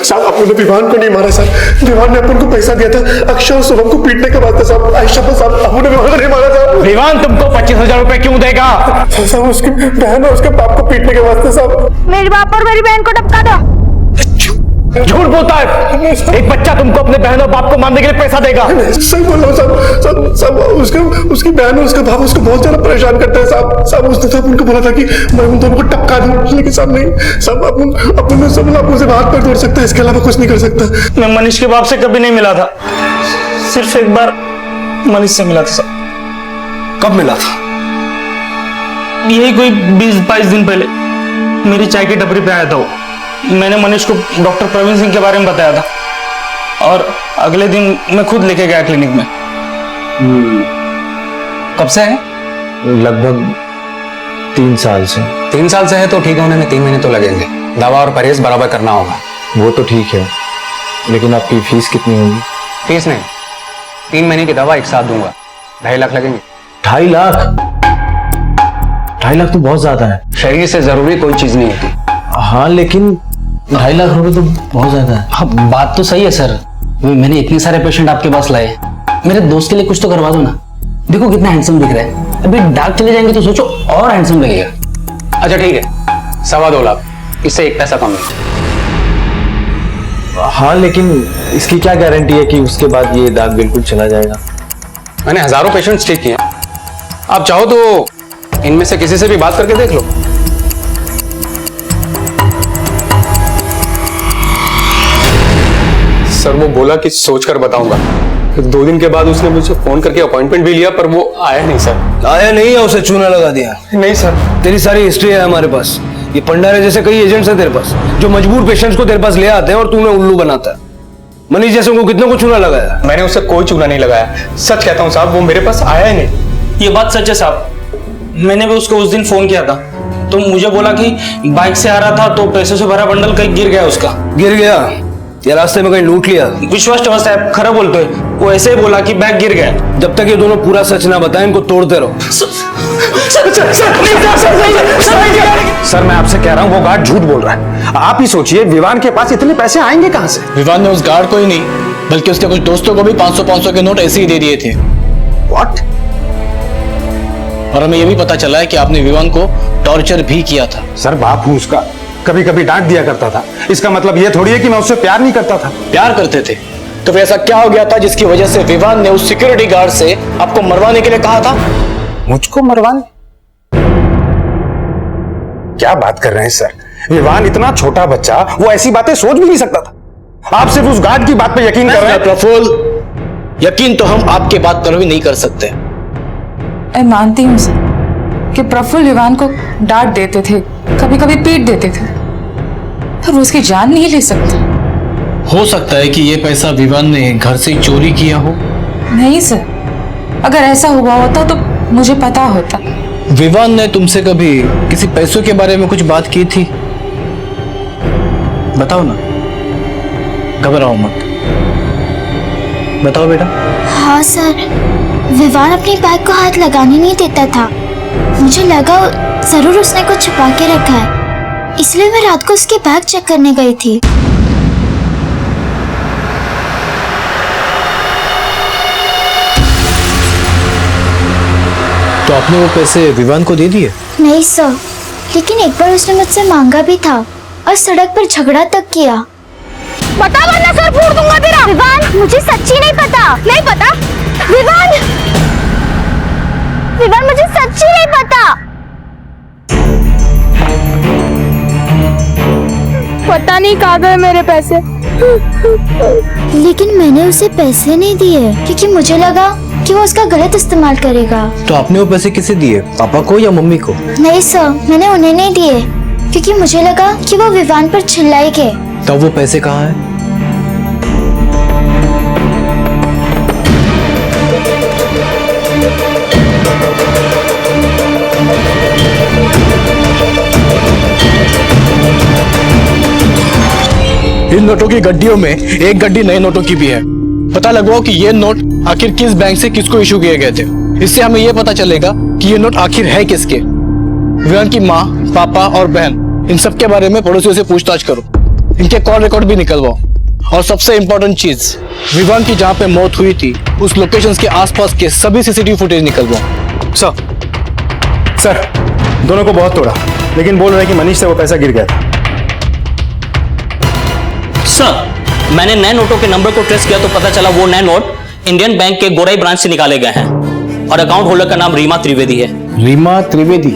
साहब अपने विवान को नहीं मारा सर, विवान ने अपन को पैसा दिया था अक्षय और शुभम को पीटने के वास्ते साहब। आयशा साहब अपने विवान को नहीं मारा साहब। विवान तुमको 25,000 रुपए क्यों देगा? साहब उसकी बहन और उसके बाप को पीटने के वास्ते साहब। मेरे बाप और मेरी बहन को टपका दो। झूठ बोलता है, एक बच्चा तुमको अपने बहन और बाप को मारने के लिए पैसा देगा? सही बोल रहा हूँ साहब। उसकी बहन और उसका बाप उसको बहुत ज्यादा परेशान करते हैं साहब। साहब उसने तो उनको बोला था कि मैं उन दोनों को टपका दूं, लेकिन साहब नहीं साहब, अपन सब आप उसे हाथ पर तोड़ सकता है, इसके अलावा कुछ नहीं कर सकता। मैं मनीष के बाप से कभी नहीं मिला था, सिर्फ एक बार मनीष से मिला था साहब। कब मिला था? यही कोई 20-22 दिन पहले मेरी चाय की टपरी पे आया था वो। मैंने मनीष को डॉक्टर प्रवीण सिंह के बारे में बताया था और अगले दिन मैं खुद लेके गया क्लिनिक में। कब से है? लगभग 3 साल से। 3 साल से है तो ठीक होने में 3 महीने तो लगेंगे। दवा और परहेज बराबर करना होगा। वो तो ठीक है, लेकिन आपकी फीस कितनी होगी? फीस नहीं, 3 महीने की दवा एक साथ दूंगा, 2.5 लाख लगेंगे। 2.5 लाख? 2.5 लाख तो बहुत ज्यादा है। शरीर से जरूरी कोई चीज नहीं होती। हाँ लेकिन 2.5 लाख रुपए तो बहुत ज्यादा है। हाँ, बात तो सही है सर, मैंने इतने सारे पेशेंट आपके पास लाए, मेरे दोस्त के लिए कुछ तो करवा दो ना। देखो कितना हैंडसम दिख रहा है, अभी डार्क चले जाएंगे तो सोचो और हैंडसम लगेगा। अच्छा ठीक है, 2.25 लाख, इससे 1 पैसा कम है। हाँ लेकिन इसकी क्या गारंटी है कि उसके बाद ये दाग बिल्कुल चला जाएगा? मैंने हजारों पेशेंट्स ठीक किए, आप चाहो तो इनमें से किसी से भी बात करके देख लो। सर वो बोला कि सोचकर बताऊंगा। फिर 2 दिन के बाद उसने मुझे फोन करके अपॉइंटमेंट भी लिया, पर वो आया नहीं सर। आया नहीं है, उसे चूना लगा दिया? नहीं सर। तेरी सारी हिस्ट्री है हमारे पास। ये पंडारे जैसे कई एजेंट्स हैं तेरे पास जो मजबूर पेशेंट्स को तेरे पास ले आते हैं और तूने उल्लू बनाता है। मनीष जैसे को कितने को चूना लगाया? मैंने उससे कोई चूना नहीं लगाया, सच कहता हूँ साहब, वो मेरे पास आया ही नहीं। ये बात सच है साहब, मैंने भी उसको उस दिन फोन किया था तो मुझे बोला कि बाइक से आ रहा था तो पैसों से भरा बंडल कहीं गिर गया उसका। गिर गया या रास्ते में कहीं लूट लिया? विश्वास टवा साहब खरा बोलते हैं, वो ऐसे ही बोला कि बैग गिर गया। जब तक ये दोनों पूरा सच ना बताएं इनको तोड़ते रहो। सर मैं आपसे कह रहा हूँ वो गार्ड झूठ बोल रहा है। आप ही सोचिए विवान के पास इतने पैसे आएंगे कहां से? विवान ने उस गार्ड को ही नहीं बल्कि उसके कुछ दोस्तों को भी 500-500 के नोट ऐसे ही दे दिए थे। व्हाट? और हमें यह भी पता चला है कि आपने विवान को टॉर्चर भी किया था। सर बाप हूं उसका, कभी कभी डांट दिया करता था, इसका मतलब यह थोड़ी है कि मैं उससे प्यार नहीं करता था। प्यार करते थे तो फिर ऐसा क्या हो गया था जिसकी वजह से विवान ने उस सिक्योरिटी गार्ड से आपको मरवाने के लिए कहा था? मुझको मरवाने? क्या बात कर रहे हैं सर? विवान इतना छोटा बच्चा, वो ऐसी बातें सोच भी नहीं सकता था। आप सिर्फ उस गार्ड की बात पे यकीन कर रहे हैं। प्रफुल्ल, यकीन तो हम आपके बात पर भी नहीं कर सकते। मैं मानती हूँ सर कि प्रफुल्ल विवान को डांट देते थे, कभी कभी पीट देते थे, पर वो उसकी जान नहीं ले सकते। हो सकता है कि ये पैसा विवान ने घर से चोरी किया हो। नहीं सर, अगर ऐसा हुआ होता तो मुझे पता होता। विवान ने तुमसे कभी किसी पैसों के बारे में कुछ बात की थी? बताओ ना, घबराओ मत, बताओ बेटा। हाँ सर, विवान अपनी बैग को हाथ लगाने नहीं देता था। मुझे लगा जरूर उसने कुछ छुपा के रखा है, इसलिए मैं रात को उसके बैग चेक करने गई थी। तो आपने वो पैसे विवान को दे दिए? नहीं सर, लेकिन एक बार उसने मुझसे मांगा भी था और सड़क पर झगड़ा तक किया। बता वरना सर फोड़ दूंगा तेरा। विवान, मुझे सच्ची नहीं पता। नहीं पता? विवान, विवान मुझे सच्ची नहीं पता। पता नहीं कहाँ गए मेरे पैसे। लेकिन मैंने उसे पैसे नहीं दिए क्योंकि मुझे लगा कि वो उसका गलत इस्तेमाल करेगा। तो आपने वो पैसे किसे दिए, पापा को या मम्मी को? नहीं सर, मैंने उन्हें नहीं दिए क्योंकि मुझे लगा कि वो विवान पर चिल्लाएंगे। तब वो पैसे कहाँ हैं? इन नोटों की गड्डियों में एक गड्डी नए नोटों की भी है। पता लगवाओ कि ये नोट आखिर किस बैंक से किसको इशू किए गए थे। इससे हमें यह पता चलेगा कि ये नोट आखिर है किसके। विवान की माँ, पापा और बहन, इन सब के बारे में पड़ोसियों से पूछताछ करो। इनके कॉल रिकॉर्ड भी निकलवाओ। और सबसे इंपॉर्टेंट चीज, विवान की जहाँ पे मौत हुई थी उस लोकेशन के आसपास के सभी सीसीटीवी फुटेज निकलवाओ। सर दोनों को बहुत तोड़ा, लेकिन बोल रहे हैं कि मनीष से वो पैसा गिर गया था। सर, मैंने नए नोटों के नंबर को ट्रेस किया तो पता चला वो नए नोट इंडियन बैंक के गोराई ब्रांच से निकाले गए हैं और अकाउंट होल्डर का नाम रीमा त्रिवेदी है। रीमा त्रिवेदी?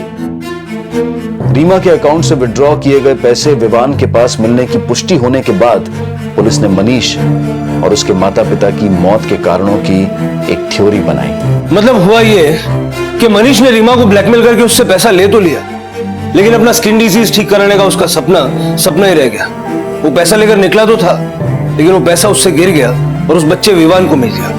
रीमा के अकाउंट से विड्रॉ किए गए पैसे विवान के पास मिलने की पुष्टि होने के बाद पुलिस ने मनीष और उसके माता पिता की मौत के कारणों की एक थ्योरी बनाई। मतलब हुआ ये कि मनीष ने रीमा को ब्लैकमेल करके उससे पैसा ले तो लिया, लेकिन अपना स्किन डिजीज ठीक कराने का उसका सपना ही रह गया। वो पैसा लेकर निकला तो था, लेकिन वो पैसा उससे गिर गया और उस बच्चे विवान को मिल गया।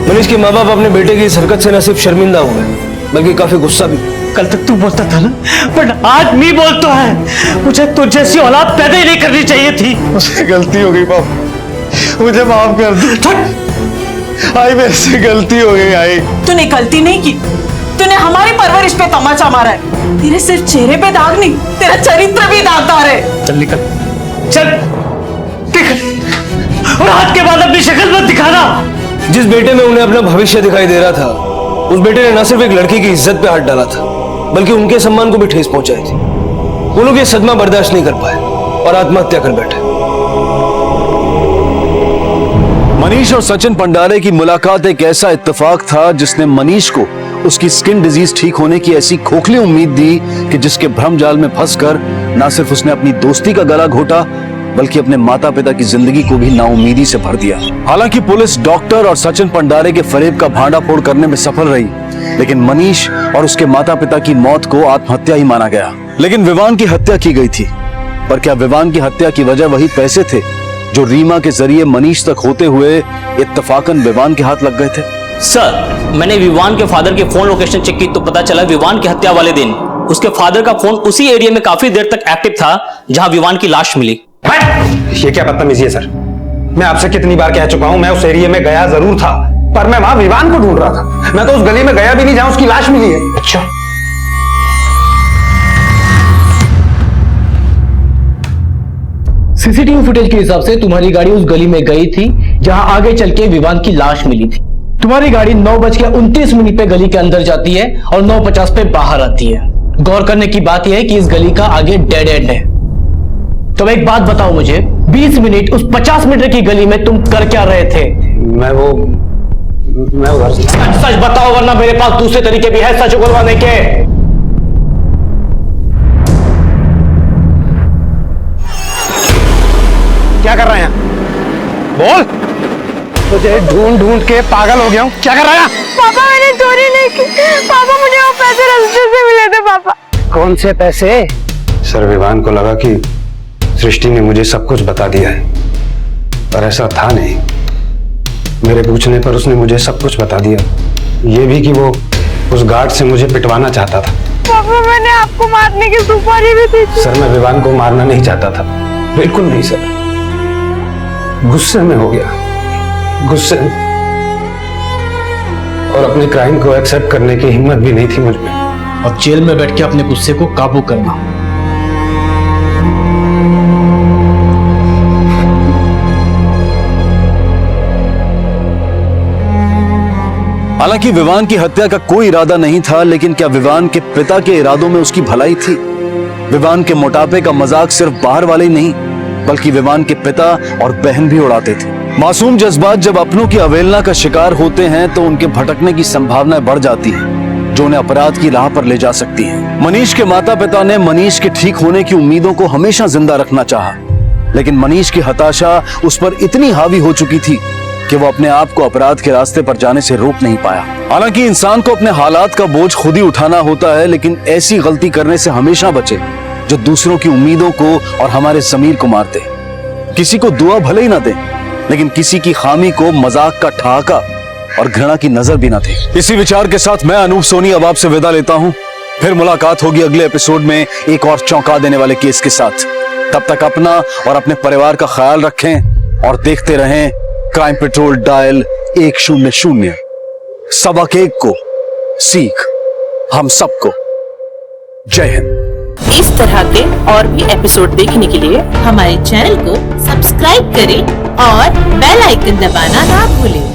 मनीष के माँ बाप अपने बेटे की इस हरकत से न सिर्फ शर्मिंदा हुए बल्कि काफी गुस्सा भी। कल तक तू बोलता था ना, बट आज नहीं बोलता है। मुझे तुझ जैसी औलाद पैदा ही नहीं करनी चाहिए थी। मुझसे गलती हो गई पापा, मुझे माफ कर दो। आई मेरे से गलती हो गई आई। तूने गलती नहीं की, तूने हमारी परवरिश पे तमाचा मारा है। तेरे सिर्फ चेहरे पे दाग नहीं, तेरा चरित्र भी दागदार है। चल निकल, चल और आज के बाद अपनी शक्ल मत दिखाना। जिस बेटे में उन्हें अपना भविष्य दिखाई दे रहा था, उस बेटे ने न सिर्फ एक लड़की की इज्जत पे हाथ डाला था, बल्कि उनके सम्मान को भी ठेस पहुंचाई थी। वो लोग ये सदमा बर्दाश्त नहीं कर पाए और आत्महत्या कर बैठे। मनीष और सचिन पंडारे की मुलाकात एक ऐसा इत्तेफाक था जिसने मनीष को उसकी स्किन डिजीज ठीक होने की ऐसी खोखली उम्मीद दी कि जिसके भ्रम जाल में फंसकर न सिर्फ उसने अपनी दोस्ती का गला घोटा, बल्कि अपने माता पिता की जिंदगी को भी नाउम्मीदी से भर दिया। हालांकि पुलिस डॉक्टर और सचिन पंडारे के फरेब का भांडाफोड़ करने में सफल रही, लेकिन मनीष और उसके माता पिता की मौत को आत्महत्या ही माना गया। लेकिन विवान की हत्या की गई थी, पर क्या विवान की हत्या की वजह वही पैसे थे जो रीमा के जरिए मनीष तक होते हुए इत्तेफाकन विवान के हाथ लग गए थे? सर, मैंने विवान के फादर की फोन लोकेशन चेक की तो पता चला विवान की हत्या वाले दिन उसके फादर का फोन उसी एरिया में काफी देर तक एक्टिव था जहां विवान की लाश मिली। ये क्या बदतमीजी है सर? मैं आपसे कितनी बार कह चुका हूं, मैं उस एरिया में गया जरूर था, पर मैं वहां विवान को ढूंढ रहा था। मैं तो उस गली में गया भी नहीं जहां उसकी लाश मिली है। अच्छा, सीसीटीवी फुटेज के हिसाब से तुम्हारी गाड़ी उस गली में गई थी जहां आगे चल के विवान की लाश मिली थी। तुम्हारी गाड़ी 9:29 पे गली के अंदर जाती है और 9:50 पे बाहर आती है। गौर करने की बात यह है कि इस गली का आगे डेड एंड है। तो एक बात बताओ मुझे, 20 मिनट उस 50 मीटर की गली में तुम कर क्या रहे थे? मैं उधर से सच बताओ, वरना मेरे पास दूसरे तरीके भी है सच उगलवाने के। क्या कर रहे हैं? बोल। तुझे ढूंढ ढूंढ के पागल हो गया हूँ। क्या कर रहा है? पापा, मैंने चोरी नहीं की। पापा, मुझे वो पैसे रास्ते से मिले थे। पापा, कौन से पैसे? सर, विवान को लगा कि सृष्टि ने मुझे सब कुछ बता दिया है, पर ऐसा था नहीं। मेरे पूछने पर उसने मुझे सब कुछ बता दिया, ये भी कि वो उस गार्ड से मुझे पिटवाना चाहता था। पापा, मैंने आपको मारने की सुपारी भी दी थी। सर, मैं विवान को मारना नहीं चाहता था, बिल्कुल नहीं सर। गुस्से में हो गया, गुस्से में, और अपने क्राइम को एक्सेप्ट करने की हिम्मत भी नहीं थी मुझ में। अब जेल में बैठ के अपने गुस्से को काबू करना। हालांकि विवान की हत्या का कोई इरादा नहीं था, लेकिन क्या विवान के पिता के इरादों में उसकी भलाई थी? विवान के मोटापे का मजाक सिर्फ बाहर वाले ही नहीं, बल्कि विवान के पिता और बहन भी उड़ाते थे। मासूम जज्बात जब अपनों की अवहेलना का शिकार होते हैं तो उनके भटकने की संभावना बढ़ जाती है, जो उन्हें अपराध की राह पर ले जा सकती है। मनीष के माता पिता ने मनीष के ठीक होने की उम्मीदों को हमेशा जिंदा रखना चाहा, लेकिन मनीष की हताशा उस पर इतनी हावी हो चुकी थी कि वो अपने आप को अपराध के रास्ते पर जाने से रोक नहीं पाया। हालांकि इंसान को अपने हालात का बोझ खुद ही उठाना होता है, लेकिन ऐसी गलती करने से हमेशा बचे जो दूसरों की उम्मीदों को और हमारे ज़मीर को मार दे। किसी को दुआ भले ही ना दे, लेकिन किसी की खामी को मजाक का ठहाका और घृणा की नजर भी ना दे। इसी विचार के साथ मैं अनूप सोनी अब आपसे विदा लेता हूं। फिर मुलाकात होगी अगले एपिसोड में एक और चौंका देने वाले केस के साथ। तब तक अपना और अपने परिवार का ख्याल रखें और देखते रहें क्राइम पेट्रोल डायल 100। सबक एक को सीख हम सबको। जय हिंद। इस तरह के और भी एपिसोड देखने के लिए हमारे चैनल को सब्सक्राइब करें और बेल आइकन दबाना ना भूलें।